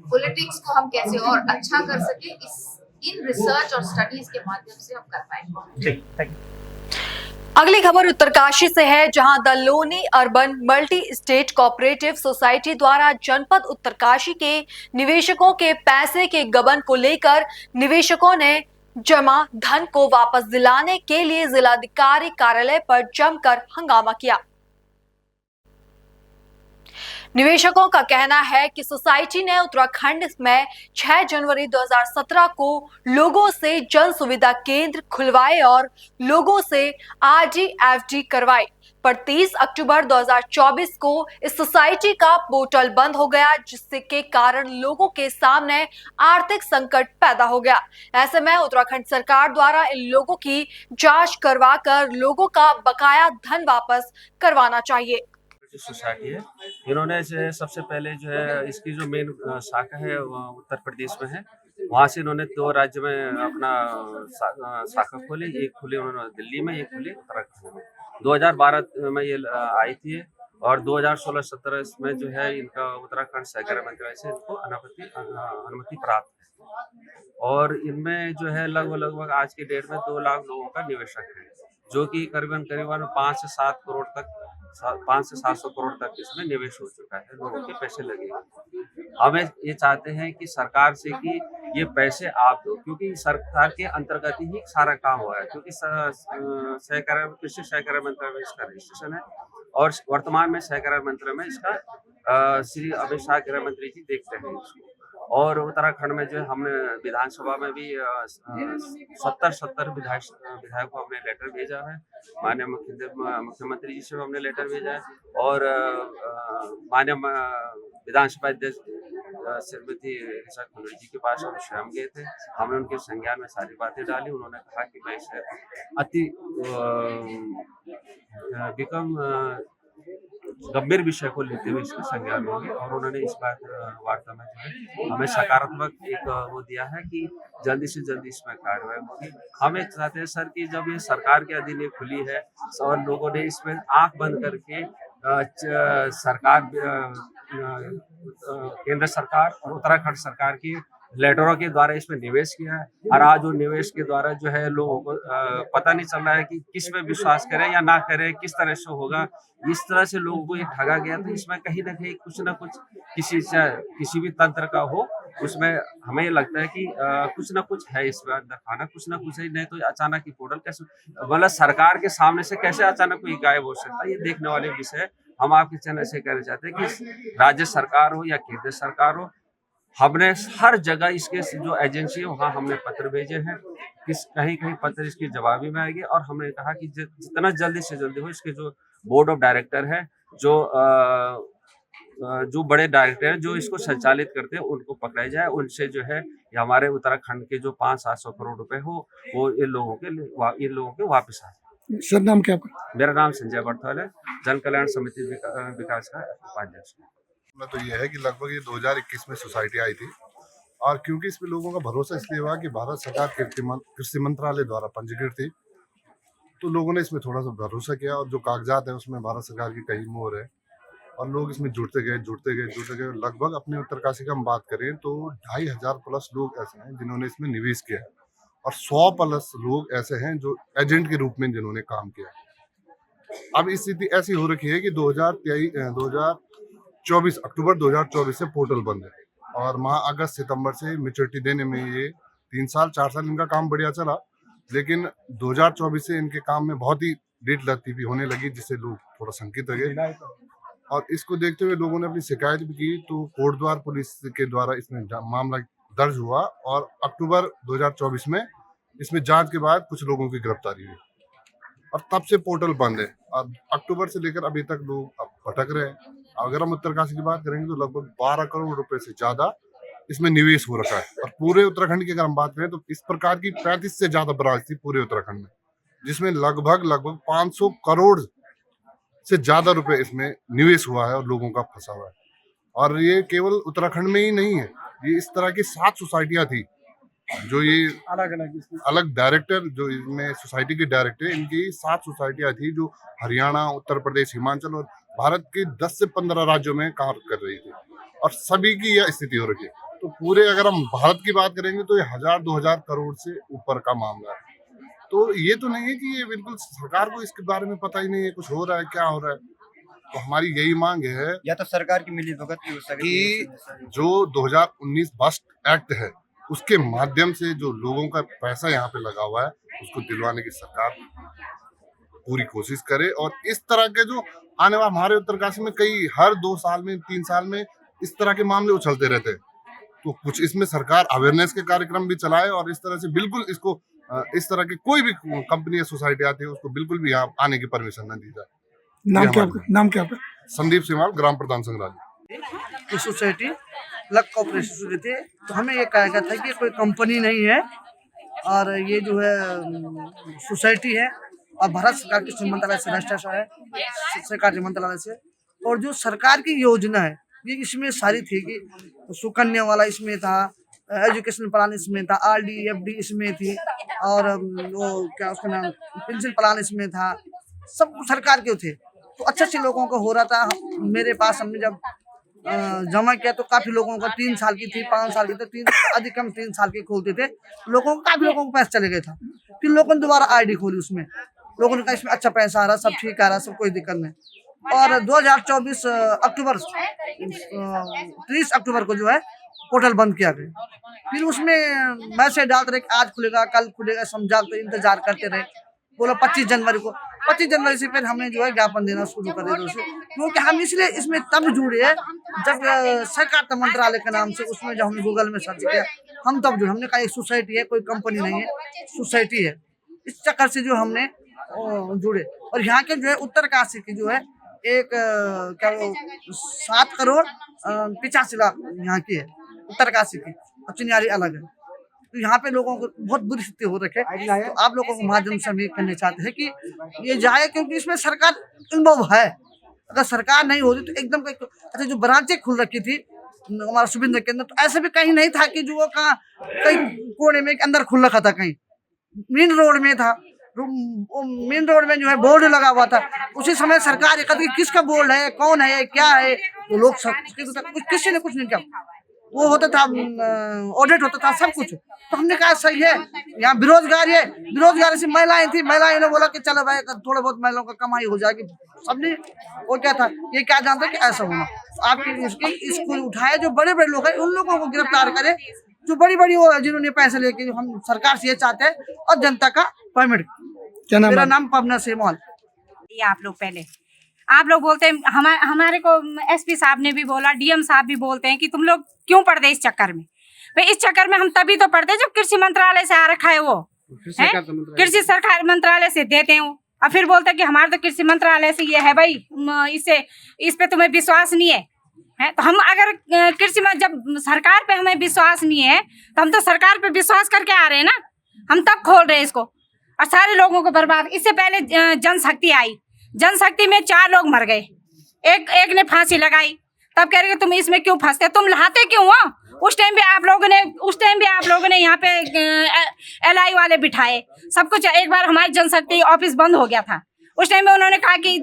पॉलिटिक्स को हम कैसे और अच्छा कर सके, इन रिसर्च और स्टडीज के माध्यम से हम कर पाएंगे। अगली खबर उत्तरकाशी से है, जहां the Loni urban multi state cooperative society द्वारा जनपद उत्तरकाशी के निवेशकों के पैसे के गबन को लेकर निवेशकों ने जमा धन को वापस दिलाने के लिए जिलाधिकारी कार्यालय पर जमकर हंगामा किया। निवेशकों का कहना है कि सोसाइटी ने उत्तराखंड में 6 जनवरी 2017 को लोगों से जन सुविधा केंद्र खुलवाए और लोगों से RD/FD करवाई, पर 30 अक्टूबर 2024 को इस सोसाइटी का पोर्टल बंद हो गया, जिससे के कारण लोगों के सामने आर्थिक संकट पैदा हो गया। ऐसे में उत्तराखंड सरकार द्वारा इन लोगों की जांच करवाकर लोगों का बकाया धन वापस करवाना चाहिए। जो सोसाइटी है, इन्होंने सबसे पहले जो है इसकी जो मेन शाखा है उत्तर प्रदेश में है, वहाँ से इन्होंने 2 राज्य में अपना शाखा खोली। एक खुली उन्होंने दिल्ली में, एक खुली उत्तराखंड में। 2012 में ये आई थी और 2016-17 इसमें जो है इनका उत्तराखंड सहकारी मंत्रालय से इनको अनुमति प्राप्त है। और इनमें जो है लगभग आज की डेट में 2 लाख लोगों का निवेशक है, जो कि करीबन 5 से 7 करोड़ तक 5 से 700 करोड़ तक इसमें निवेश हो चुका है, लोगों के पैसे लगे हुए। हमें ये चाहते हैं कि सरकार से कि ये पैसे आप दो, क्योंकि सरकार के अंतर्गत ही सारा काम हुआ है, क्योंकि कृषि सहकारी मंत्रालय में इसका रजिस्ट्रेशन है और वर्तमान में सहकारी मंत्रालय में इसका श्री अमित शाह गृह मंत्री जी देखते हैं इसको। और उत्तराखंड में जो हमने विधानसभा में भी 70 विधायकों को हमने लेटर भेजा है, माननीय मुख्यमंत्री जी से हमने लेटर भेजा है और माननीय विधानसभा अध्यक्ष श्रीमती ऋचा खलूरी जी के पास हम स्वयं गए थे। हमने उनके संज्ञान में सारी बातें डाली। उन्होंने कहा कि मैं इसे अति गंभीर विषय को लेते हुए इसके संज्ञान होंगे और उन्होंने इस बात वार्ता में जो है हमें सकारात्मक एक वो दिया है कि जल्दी से जल्दी इसमें कार्रवाई होगी। हम एक चाहते हैं सर कि जब ये सरकार के अधीन ये खुली है और लोगों ने इसमें आंख बंद करके सरकार केंद्र सरकार और उत्तराखंड सरकार की लेटरों के द्वारा इसमें निवेश किया है और आज वो निवेश के द्वारा जो है लोगों को पता नहीं चल रहा है कि किस में विश्वास करें या ना करें, किस तरह से होगा। इस तरह से लोगों को ये ठगा गया, तो इसमें कहीं ना कहीं कुछ ना कुछ किसी भी तंत्र का हो, उसमें हमें ये लगता है कि कुछ ना कुछ है इसमें अंदर खाना, कुछ ना कुछ है। नहीं तो अचानक ही पोर्टल कैसे, मतलब सरकार के सामने से कैसे अचानक कोई गायब हो सकता है, ये देखने वाले विषय है। हम आपके चैनल से कहना चाहते हैं कि राज्य सरकार हो या केंद्र सरकार हो, हमने हर जगह इसके जो एजेंसी है वहाँ हमने पत्र भेजे हैं, कहीं पत्र इसके जवाबी में आएंगे और हमने कहा कि जितना जल्दी से जल्दी हो इसके जो बोर्ड ऑफ डायरेक्टर है, जो बड़े डायरेक्टर हैं जो इसको संचालित करते हैं, उनको पकड़ा जाए। उनसे जो है हमारे उत्तराखंड के जो 500-700 करोड़ रुपए हो वो इन लोगों के वापस आ जाए। सर नाम क्या? मेरा नाम संजय बर्थवाल है, जन कल्याण समिति विकास का उपाध्यक्ष। तो ये है कि लगभग ये 2021 में सोसाइटी आई थी और क्योंकि इसमें लोगों का भरोसा इसलिए हुआ कि भारत सरकार कृषि मंत्रालय द्वारा पंजीकृत थी, तो लोगों ने इसमें थोड़ा सा भरोसा किया और जो कागजात है उसमें भारत सरकार की कई मोहर है और लोग इसमें जुड़ते गए। लगभग अपने उत्तरकाशी का हम बात करें तो 2500 प्लस लोग ऐसे हैं जिन्होंने इसमें निवेश किया और 100 प्लस लोग ऐसे हैं जो एजेंट के रूप में जिन्होंने काम किया। अब स्थिति ऐसी हो रखी है कि 2024 अक्टूबर 2024 से पोर्टल बंद है और माह अगस्त सितंबर से मैच्योरिटी देने में ये 3 साल 4 साल इनका काम बढ़िया चला, लेकिन 2024 से इनके काम में बहुत ही डेट लगती भी होने लगी, जिससे लोग थोड़ा शंकित रहे और इसको देखते हुए लोगों ने अपनी शिकायत भी की। तो कोटद्वार पुलिस के द्वारा इसमें मामला दर्ज हुआ और अक्टूबर 2024 में इसमें जांच के बाद कुछ लोगों की गिरफ्तारी हुई और तब से पोर्टल बंद है और अक्टूबर से लेकर अभी तक लोग अब भटक रहे हैं। अगर हम उत्तरकाशी की बात करेंगे तो लगभग 12 करोड़ रुपए से ज्यादा इसमें निवेश हो रखा है और पूरे उत्तराखंड की अगर हम बात करें तो इस प्रकार की 35 से ज्यादा ब्रांच थी पूरे उत्तराखंड में, जिसमें लगभग 500 करोड़ से ज्यादा रुपए इसमें निवेश हुआ है और लोगों का फंसा हुआ है। और ये केवल उत्तराखंड में ही नहीं है, ये इस तरह की 7 सोसाइटियां थी जो ये अलग डायरेक्टर जो इसमें सोसाइटी के डायरेक्टर, इनकी 7 सोसाइटियां थी जो हरियाणा, उत्तर प्रदेश, हिमाचल और भारत के 10 से 15 राज्यों में कार्य कर रही थी और सभी की यह स्थिति हो रही है। तो पूरे अगर हम भारत की बात करेंगे तो ये 1000-2000 करोड़ से ऊपर का मामला है। तो ये तो नहीं है कि ये बिल्कुल सरकार को इसके बारे में पता ही नहीं है कुछ हो रहा है, क्या हो रहा है। तो हमारी यही मांग है या तो सरकार की मिलीभगत की हो सकती कि जो 2019 बस्ट एक्ट है उसके माध्यम से जो लोगों का पैसा यहाँ पे लगा हुआ है उसको दिलवाने की सरकार पूरी कोशिश करे। और इस तरह के जो आने वाले हमारे उत्तरकाशी में कई हर 2 साल में 3 साल में इस तरह के मामले उछलते रहते हैं, तो कुछ इसमें सरकार अवेयरनेस के कार्यक्रम भी चलाए और इस तरह से बिल्कुल इसको इस तरह की कोई भी कंपनी या सोसाइटी आती है उसको बिल्कुल भी यहाँ आने की परमिशन न दी जाए। नाम क्या? संदीप सिमाल, ग्राम प्रधान संग्रहालय। सोसाइटी अलग कॉर्पोरेशन शुरू थे, तो हमें ये कहा गया था कि कोई कंपनी नहीं है और ये जो है सोसाइटी है और भारत सरकार के मंत्रालय से रजिस्ट्रेशन है, सरकार मंत्रालय से। और जो सरकार की योजना है ये इसमें सारी थी कि सुकन्या वाला इसमें था, एजुकेशन प्लान इसमें था, RD FD इसमें थी और वो क्या उसका नाम पेंशन प्लान इसमें था, सब सरकार के थे। तो अच्छे अच्छे लोगों को हो रहा था। मेरे पास हमने जब जमा किया तो काफी लोगों का 3 साल की थी, 5 साल की थी, अधिकतम 3 साल की खोलते थे लोगों को, काफी लोगों को पैसा चले गया था। फिर लोगों ने दोबारा आईडी खोली, उसमें लोगों ने कहा इसमें अच्छा पैसा आ रहा, सब ठीक आ रहा, सब कोई दिक्कत नहीं। और 2024 अक्टूबर 30 अक्टूबर को जो है पोर्टल बंद किया गया। फिर उसमें मैसेज डालते रहे आज खुलेगा, कल खुलेगा, समझाते इंतजार करते रहे। बोला 25 जनवरी को, 25 जनवरी से फिर हमने जो है ज्ञापन देना शुरू कर दिया उसे, क्योंकि हम इसलिए इसमें तब जुड़े हैं जब सहकारिता मंत्रालय के नाम से उसमें जब हमने गूगल में सर्च किया हम तब जुड़े। हमने कहा एक सोसाइटी है, कोई कंपनी नहीं है, सोसाइटी है। इस चक्कर से जो हमने जुड़े। और यहाँ के जो है उत्तरकाशी की जो है एक क्या वो 7 करोड़ 85 लाख यहाँ की है उत्तरकाशी की, और चिन्यारी अलग है। तो यहाँ पे लोगों को बहुत बुरी स्थिति हो रखी है। तो आप लोगों को माध्यम से हम ये कहना चाहते हैं कि ये जाए, क्योंकि इसमें सरकार इन्वॉल्व है। अगर सरकार नहीं होती तो एकदम अच्छा जो ब्रांचें खुल रखी थी हमारा सुविधा केंद्र, तो ऐसे भी कहीं नहीं था कि जो वो कहाँ कहीं कोने में अंदर खुल रखा था, कहीं मेन रोड में था। मेन रोड में जो है बोर्ड लगा हुआ था। उसी समय सरकार ये कहती किसका बोर्ड है, कौन है, क्या है, तो लोग किसी ने कुछ नहीं किया। वो होता था ऑडिट होता था सब कुछ। तो हमने कहा सही है, यहाँ बेरोजगारी है, बेरोजगारी से महिलाएं थी, महिलाएं ने बोला कि चलो भाई थोड़ा बहुत महिलाओं का कमाई हो जाएगी। सबने वो क्या था, ये क्या जानते कि ऐसा होना। आपके इसको उठाए जो बड़े बड़े लोग हैं उन लोगों को गिरफ्तार करे, जो बड़ी बड़ी वो जिन्होंने पैसे लेके। हम सरकार से ये चाहते हैं और जनता का पेमेंट। क्या नाम? मेरा नाम पवना सेमवाल। ये आप लोग पहले आप लोग बोलते हैं, हमारे को एसपी साहब ने भी बोला, डीएम साहब भी बोलते हैं कि तुम लोग क्यों पढ़ते इस चक्कर में। भाई इस चक्कर में हम तभी तो पढ़ते जब कृषि मंत्रालय से आ रखा है, वो कृषि सरकार मंत्रालय से देते हैं। और फिर बोलते हैं कि हमारे तो कृषि मंत्रालय से ये है भाई, इस पे तुम्हें विश्वास नहीं है। तो हम अगर कृषि में जब सरकार पे हमें विश्वास नहीं है तो हम तो सरकार पे विश्वास करके आ रहे हैं ना, हम तब खोल रहे हैं इसको और सारे लोगों को बर्बाद। इससे पहले जनशक्ति आई, जनशक्ति में 4 लोग मर गए, एक ने फांसी लगाई। तब कह रहे तुम इसमें क्यों फंसते, तुम लाते क्यों हो। उस टाइम भी आप लोगों ने यहाँ पे LI वाले बिठाए सब कुछ। एक बार हमारी जनशक्ति ऑफिस बंद हो गया था, उस टाइम में उन्होंने कहा कि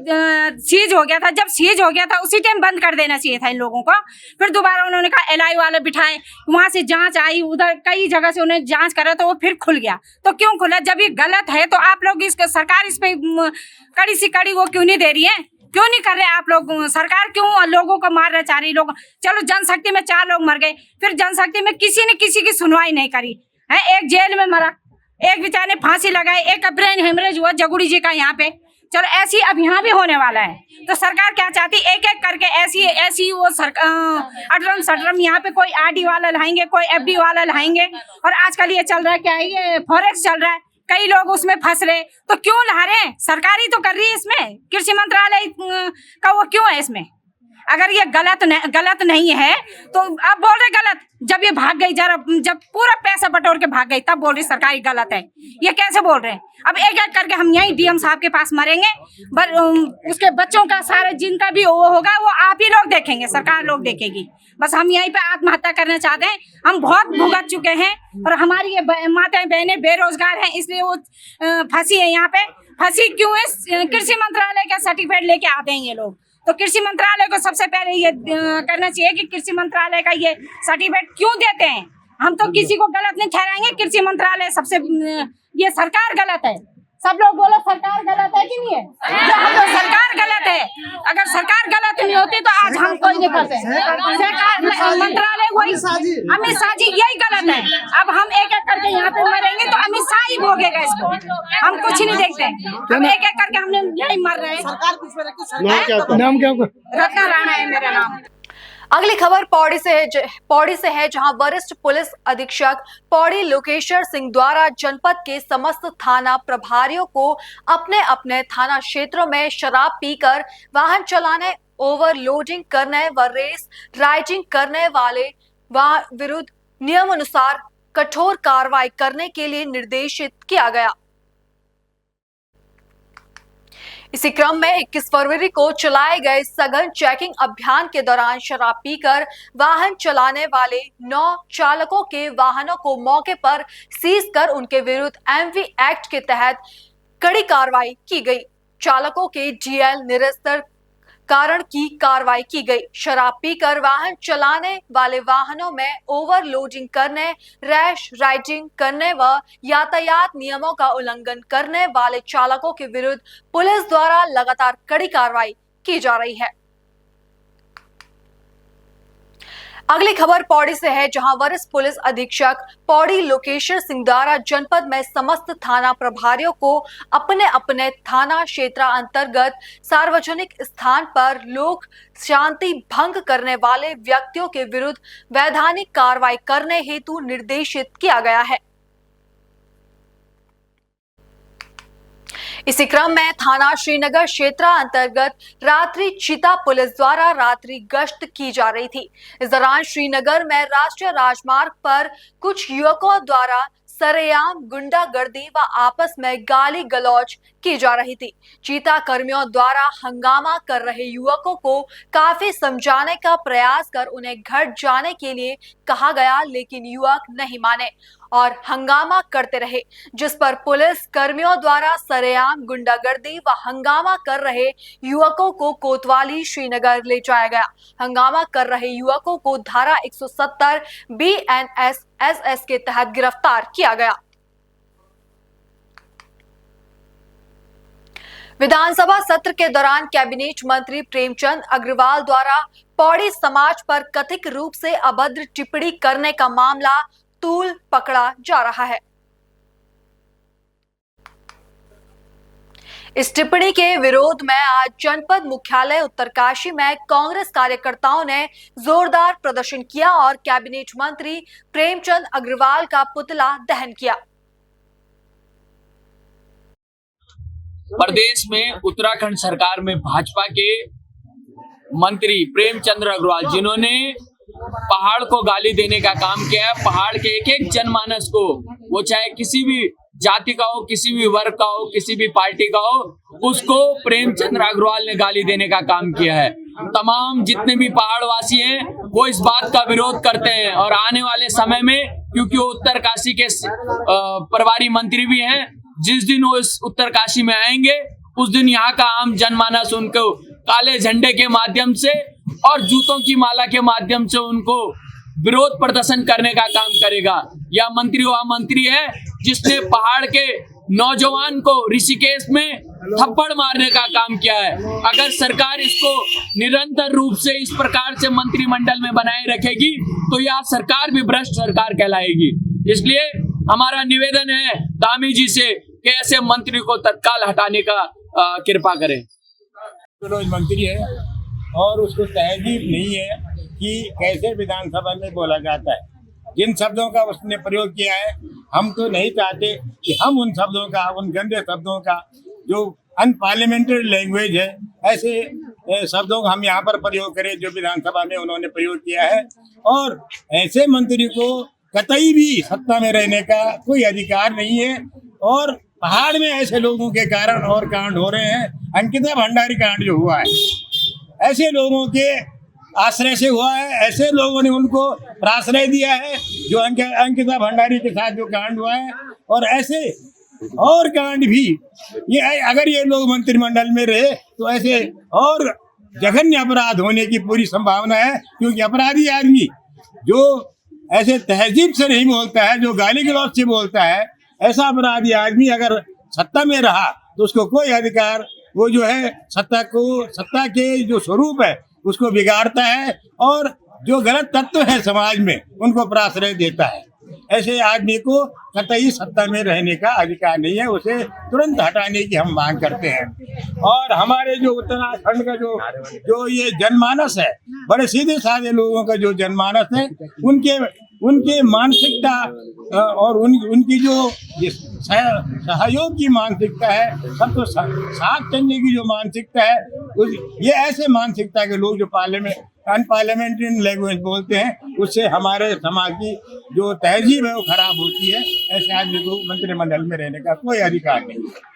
सीज हो गया था। जब सीज हो गया था उसी टाइम बंद कर देना चाहिए था इन लोगों को। फिर दोबारा उन्होंने कहा LI वाले बिठाए, वहां से जांच आई, उधर कई जगह से उन्हें जांच करा तो वो फिर खुल गया। तो क्यों खुला, जब ये गलत है तो आप लोग इसका सरकार इस पे कड़ी सी कड़ी वो क्यों नहीं दे रही है, क्यों नहीं कर रहे आप लोग। सरकार क्यों लोगों को मारना चाह रही। लोग चलो जनशक्ति में 4 लोग मर गए, फिर जनशक्ति में किसी ने किसी की सुनवाई नहीं करी है। एक जेल में मरा, एक बेचारे ने फांसी लगाई, एक ब्रेन हेमरेज हुआ जगुड़ी जी का यहाँ पे। चलो ऐसी अब यहाँ भी होने वाला है। तो सरकार क्या चाहती, एक एक करके ऐसी वो अटरम यहाँ पे कोई RD वाला लाएंगे, कोई FD वाला लाएंगे। और आजकल ये चल रहा है क्या है, ये फॉरेक्स चल रहा है, कई लोग उसमें फंस रहे। तो क्यों ला रहे हैं, सरकारी तो कर रही है इसमें, कृषि मंत्रालय का वो क्यों है इसमें। अगर ये गलत नहीं है तो अब बोल रहे गलत। जब ये भाग गई, जब पूरा पैसा बटोर के भाग गई तब बोल रही सरकारी गलत है। ये कैसे बोल रहे हैं। अब एक एक करके हम यही DM साहब के पास मरेंगे, उसके बच्चों का सारे जिनका भी वो होगा वो आप ही लोग देखेंगे, सरकार लोग देखेगी। बस हम यहीं पे आत्महत्या करना चाहते हैं। हम बहुत भुगत चुके हैं और हमारी ये माताएं बहनें बेरोजगार हैं, इसलिए वो फंसी है यहाँ पे। फंसी क्यों है, कृषि मंत्रालय का सर्टिफिकेट लेके आते हैं ये लोग। तो कृषि मंत्रालय को सबसे पहले ये करना चाहिए कि कृषि मंत्रालय का ये सर्टिफिकेट क्यों देते हैं। हम तो किसी को गलत नहीं ठहराएंगे, कृषि मंत्रालय सबसे, ये सरकार गलत है। सब लोग बोलो सरकार गलत है कि नहीं है। तो सरकार गलत है, अगर सरकार गलत नहीं होती तो आज हम कोई नहीं फंसे। सरकार मंत्रालय वही अमित शाह जी यही गलत है। अब हम एक एक करके यहाँ पे मरेंगे तो अमित शाह ही भोगेगा इसको, हम कुछ नहीं देखते। हम एक एक करके हमने यही मर रहे हैं। सरकार कुछ नाम क्या? रत्ना राणा है मेरा नाम। अगली खबर पौड़ी से है जहां वरिष्ठ पुलिस अधीक्षक पौड़ी लोकेश्वर सिंह द्वारा जनपद के समस्त थाना प्रभारियों को अपने अपने थाना क्षेत्रों में शराब पीकर वाहन चलाने, ओवरलोडिंग करने व रेस राइडिंग करने वाले विरुद्ध नियमानुसार कठोर कार्रवाई करने के लिए निर्देशित किया गया। इसी क्रम में 21 फरवरी को चलाए गए सघन चेकिंग अभियान के दौरान शराब पीकर वाहन चलाने वाले 9 चालकों के वाहनों को मौके पर सीज कर उनके विरुद्ध MV एक्ट के तहत कड़ी कार्रवाई की गई। चालकों के डीएल निरस्तर कारण की कार्रवाई की गई। शराब पीकर वाहन चलाने वाले वाहनों में ओवरलोडिंग करने, रैश राइडिंग करने व यातायात नियमों का उल्लंघन करने वाले चालकों के विरुद्ध पुलिस द्वारा लगातार कड़ी कार्रवाई की जा रही है। अगली खबर पौड़ी से है, जहां वरिष्ठ पुलिस अधीक्षक पौड़ी लोकेश्वर सिंह द्वारा जनपद में समस्त थाना प्रभारियों को अपने अपने थाना क्षेत्र अंतर्गत सार्वजनिक स्थान पर लोक शांति भंग करने वाले व्यक्तियों के विरुद्ध वैधानिक कार्रवाई करने हेतु निर्देशित किया गया है। इसी क्रम में थाना श्रीनगर क्षेत्र अंतर्गत रात्रि चीता पुलिस द्वारा रात्रि गश्त की जा रही थी। इस दौरान श्रीनगर में राष्ट्रीय राजमार्ग पर कुछ युवकों द्वारा सरेआम गुंडागर्दी व आपस में गाली गलौज की जा रही थी। चीता कर्मियों द्वारा हंगामा कर रहे युवकों को काफी समझाने का प्रयास कर उन्हें घर जाने के लिए कहा गया, लेकिन युवक नहीं माने और हंगामा करते रहे, जिस पर पुलिस कर्मियों द्वारा सरेआम गुंडागर्दी व हंगामा कर रहे युवकों को कोतवाली श्रीनगर ले जाया गया। हंगामा कर रहे युवकों को धारा 170 BNSS के तहत गिरफ्तार किया गया। विधानसभा सत्र के दौरान कैबिनेट मंत्री प्रेमचंद अग्रवाल द्वारा पौड़ी समाज पर कथित रूप से अभद्र टिप्पणी करने का मामला तूल पकड़ा जा रहा है। इस टिप्पणी के विरोध में आज जनपद मुख्यालय उत्तरकाशी में कांग्रेस कार्यकर्ताओं ने जोरदार प्रदर्शन किया और कैबिनेट मंत्री प्रेमचंद अग्रवाल का पुतला दहन किया। प्रदेश में उत्तराखंड सरकार में भाजपा के मंत्री प्रेमचंद अग्रवाल, जिन्होंने पहाड़ को गाली देने का काम किया है, पहाड़ के एक एक जनमानस को, वो चाहे किसी भी जाति का हो, किसी भी वर्ग का हो, किसी भी पार्टी का हो, उसको प्रेमचंद अग्रवाल ने गाली देने का काम किया है। तमाम जितने भी पहाड़वासी हैं वो इस बात का विरोध करते हैं और आने वाले समय में, क्योंकि वो उत्तरकाशी के प्रभारी मंत्री भी हैं, जिस दिन वो इस उत्तरकाशी में आएंगे उस दिन यहाँ का आम जनमानस उनको काले झंडे के माध्यम से और जूतों की माला के माध्यम से उनको विरोध प्रदर्शन करने का काम करेगा। यह मंत्री वह मंत्री है जिसने पहाड़ के नौजवान को ऋषिकेश में थप्पड़ मारने का काम किया है। अगर सरकार इसको निरंतर रूप से इस प्रकार से मंत्रिमंडल में बनाए रखेगी तो यह सरकार भी भ्रष्ट सरकार कहलाएगी। इसलिए हमारा निवेदन है दामी जी से कि ऐसे मंत्री को तत्काल हटाने का कृपा करें। रोज मंत्री है और उसको तहजीब नहीं है कि कैसे विधानसभा में बोला जाता है। जिन शब्दों का उसने प्रयोग किया है, हम तो नहीं चाहते कि हम उन शब्दों का, उन गंदे शब्दों का, जो अनपार्लियामेंट्री लैंग्वेज है, ऐसे शब्दों का हम यहाँ पर प्रयोग करें जो विधानसभा में उन्होंने प्रयोग किया है। और ऐसे मंत्री को कतई भी सत्ता में रहने का कोई अधिकार नहीं है। और पहाड़ में ऐसे लोगों के कारण और कांड हो रहे हैं। अंकिता भंडारी कांड जो हुआ है, ऐसे लोगों के आश्रय से हुआ है, ऐसे लोगों ने उनको आश्रय दिया है जो अंकिता भंडारी के साथ जो कांड हुआ है। और ऐसे और कांड भी, ये अगर ये लोग मंत्रिमंडल में रहे तो ऐसे और जघन्य अपराध होने की पूरी संभावना है। क्योंकि अपराधी आदमी जो ऐसे तहजीब से नहीं बोलता है, जो गाली गलौज से बोलता है, ऐसा अपराधी आदमी अगर सत्ता में रहा तो उसको कोई अधिकार, वो जो है सत्ता के जो स्वरूप है उसको बिगाड़ता है और जो गलत तत्व है समाज में उनको प्रश्रय देता है। ऐसे आदमी को कतई सत्ता में रहने का अधिकार नहीं है, उसे तुरंत हटाने की हम मांग करते हैं। और हमारे जो उत्तराखंड का जो ये जनमानस है, बड़े सीधे साधे लोगों का जो जनमानस है, उनके मानसिकता और उनकी जो सहयोग की मानसिकता है, सबको साथ चलने की जो मानसिकता है, ये ऐसे मानसिकता के लोग जो अनपार्लियामेंट्री लैंग्वेज बोलते हैं, उससे हमारे समाज की जो तहजीब है वो खराब होती है। ऐसे आदमी को मंत्रिमंडल में रहने का कोई अधिकार नहीं है।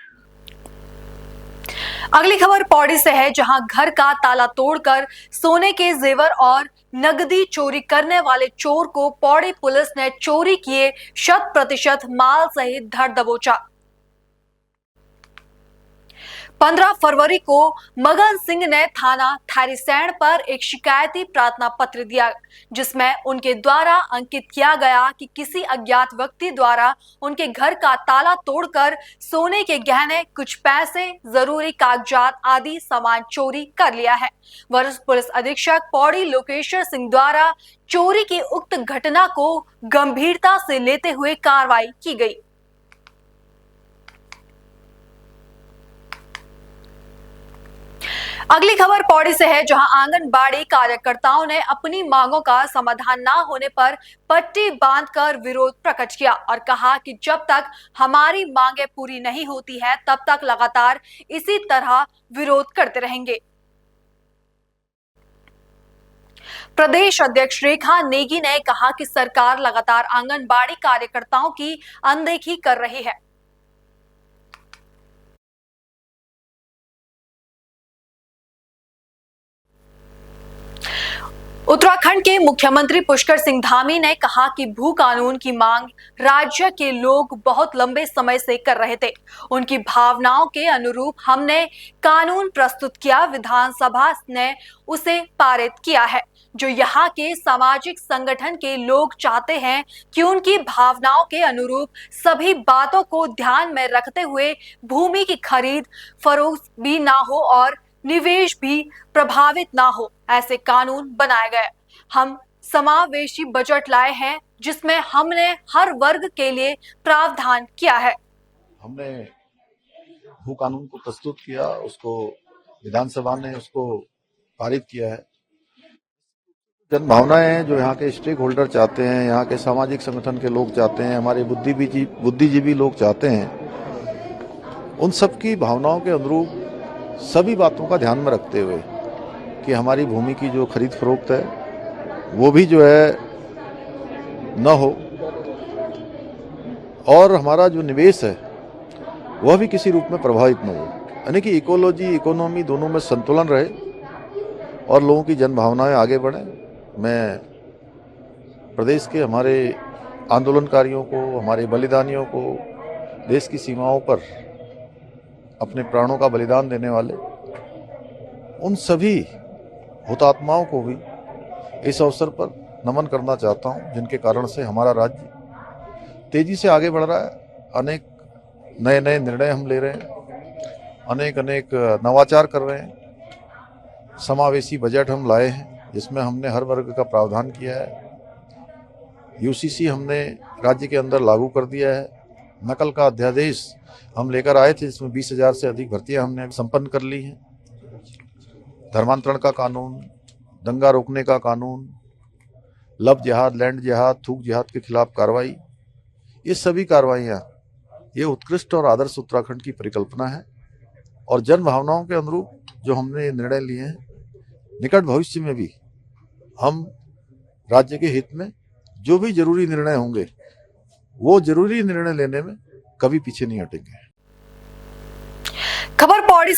अगली खबर पौड़ी से है, जहां घर का ताला तोड़कर सोने के जेवर और नगदी चोरी करने वाले चोर को पौड़ी पुलिस ने चोरी किए 100% माल सहित धर दबोचा। 15 फरवरी को मगन सिंह ने थाना थैरीसैंण पर एक शिकायती प्रार्थना पत्र दिया, जिसमें उनके द्वारा अंकित किया गया कि किसी अज्ञात व्यक्ति द्वारा उनके घर का ताला तोड़कर सोने के गहने, कुछ पैसे, जरूरी कागजात आदि सामान चोरी कर लिया है। वरिष्ठ पुलिस अधीक्षक पौड़ी लोकेश्वर सिंह द्वारा चोरी की उक्त घटना को गंभीरता से लेते हुए कार्रवाई की गई। अगली खबर पौड़ी से है, जहां आंगनबाड़ी कार्यकर्ताओं ने अपनी मांगों का समाधान न होने पर पट्टी बांधकर विरोध प्रकट किया और कहा कि जब तक हमारी मांगें पूरी नहीं होती है तब तक लगातार इसी तरह विरोध करते रहेंगे। प्रदेश अध्यक्ष रेखा नेगी ने कहा कि सरकार लगातार आंगनबाड़ी कार्यकर्ताओं की अनदेखी कर रही है। उत्तराखंड के मुख्यमंत्री पुष्कर सिंह धामी ने कहा कि भू कानून की मांग राज्य के लोग बहुत लंबे समय से कर रहे थे। उनकी भावनाओं के अनुरूप हमने कानून प्रस्तुत किया, विधानसभा ने उसे पारित किया है। जो यहाँ के सामाजिक संगठन के लोग चाहते हैं कि उनकी भावनाओं के अनुरूप सभी बातों को ध्यान में रखते हुए भूमि की खरीद फरोख्त भी ना हो और निवेश भी प्रभावित ना हो, ऐसे कानून बनाए गए। हम समावेशी बजट लाए हैं जिसमें हमने हर वर्ग के लिए प्रावधान किया है। हमने भू कानून को प्रस्तुत किया, उसको विधानसभा ने उसको पारित किया है। जन भावनाएं हैं जो यहाँ के स्टेक होल्डर चाहते हैं, यहाँ के सामाजिक संगठन के लोग चाहते हैं, हमारे बुद्धिजीवी लोग चाहते हैं, उन सबकी भावनाओं के अनुरूप सभी बातों का ध्यान में रखते हुए कि हमारी भूमि की जो खरीद फरोख्त है वो भी जो है न हो और हमारा जो निवेश है वह भी किसी रूप में प्रभावित न हो, यानी कि इकोलॉजी इकोनॉमी दोनों में संतुलन रहे और लोगों की जन भावनाएं आगे बढ़ें। मैं प्रदेश के हमारे आंदोलनकारियों को, हमारे बलिदानियों को, देश की सीमाओं पर अपने प्राणों का बलिदान देने वाले उन सभी हुतात्माओं को भी इस अवसर पर नमन करना चाहता हूं, जिनके कारण से हमारा राज्य तेजी से आगे बढ़ रहा है। अनेक नए नए निर्णय हम ले रहे हैं, अनेक नवाचार कर रहे हैं। समावेशी बजट हम लाए हैं जिसमें हमने हर वर्ग का प्रावधान किया है। यूसीसी हमने राज्य के अंदर लागू कर दिया है। नकल का अध्यादेश हम लेकर आए थे जिसमें 20,000 से अधिक भर्तियां हमने संपन्न कर ली हैं। धर्मांतरण का कानून, दंगा रोकने का कानून, लव जिहाद, लैंड जिहाद, थूक जिहाद के खिलाफ कार्रवाई, ये सभी कार्रवाइयाँ ये उत्कृष्ट और आदर्श उत्तराखंड की परिकल्पना है और जन भावनाओं के अनुरूप जो हमने निर्णय लिए हैं, निकट भविष्य में भी हम राज्य के हित में जो भी जरूरी निर्णय होंगे वो जरूरी निर्णय लेने में कभी पीछे नहीं हटेंगे। खबर पौड़ी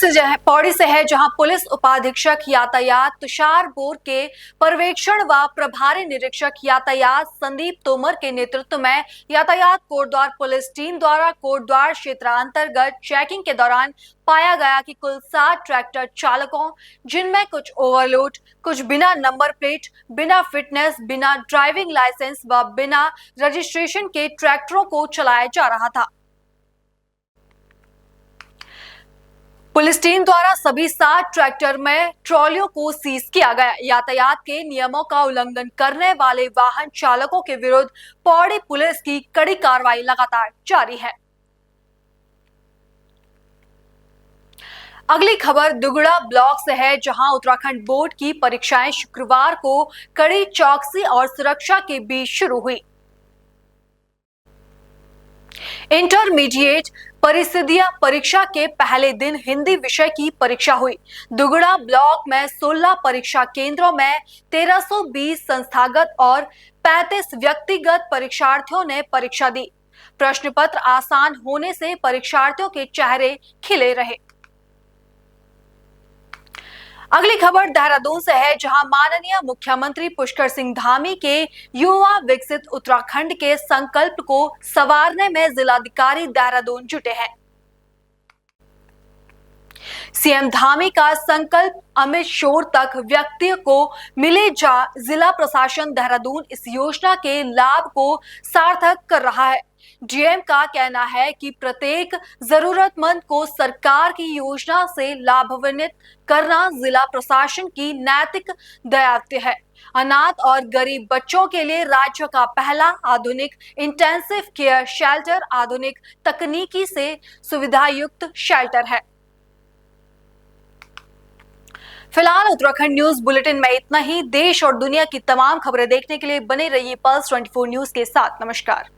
से है, जहां पुलिस उपाधीक्षक यातायात तुषार बोर के पर्यवेक्षण व प्रभारी निरीक्षक यातायात संदीप तोमर के नेतृत्व में यातायात कोटद्वार पुलिस टीम द्वारा कोटद्वार क्षेत्रांतर्गत चेकिंग के दौरान पाया गया कि कुल 7 ट्रैक्टर चालकों, जिनमें कुछ ओवरलोड, कुछ बिना नंबर प्लेट, बिना फिटनेस, बिना ड्राइविंग लाइसेंस व बिना रजिस्ट्रेशन के ट्रैक्टरों को चलाया जा रहा था। पुलिस टीम द्वारा सभी 7 ट्रैक्टर में ट्रॉलियों को सीज किया गया। यातायात के नियमों का उल्लंघन करने वाले वाहन चालकों के विरुद्ध पौड़ी पुलिस की कड़ी कार्रवाई लगातार जारी है। अगली खबर दुगड़ा ब्लॉक से है, जहां उत्तराखंड बोर्ड की परीक्षाएं शुक्रवार को कड़ी चौकसी और सुरक्षा के बीच शुरू हुई। इंटरमीडिएट परिषदीय परीक्षा के पहले दिन हिंदी विषय की परीक्षा हुई। दुगड़ा ब्लॉक में 16 परीक्षा केंद्रों में 1320 संस्थागत और 35 व्यक्तिगत परीक्षार्थियों ने परीक्षा दी। प्रश्न पत्र आसान होने से परीक्षार्थियों के चेहरे खिले रहे। अगली खबर देहरादून से है, जहां माननीय मुख्यमंत्री पुष्कर सिंह धामी के युवा विकसित उत्तराखंड के संकल्प को संवारने में जिलाधिकारी देहरादून जुटे हैं। सीएम धामी का संकल्प अमित शोर तक व्यक्ति को मिले जा जिला प्रशासन देहरादून इस योजना के लाभ को सार्थक कर रहा है। डीएम का कहना है कि प्रत्येक जरूरतमंद को सरकार की योजना से लाभान्वित करना जिला प्रशासन की नैतिक दायित्व है। अनाथ और गरीब बच्चों के लिए राज्य का पहला आधुनिक इंटेंसिव केयर शेल्टर आधुनिक तकनीकी से सुविधायुक्त शेल्टर है। फिलहाल उत्तराखंड न्यूज बुलेटिन में इतना ही। देश और दुनिया की तमाम खबरें देखने के लिए बने रहिए पल्स 24 न्यूज के साथ। नमस्कार।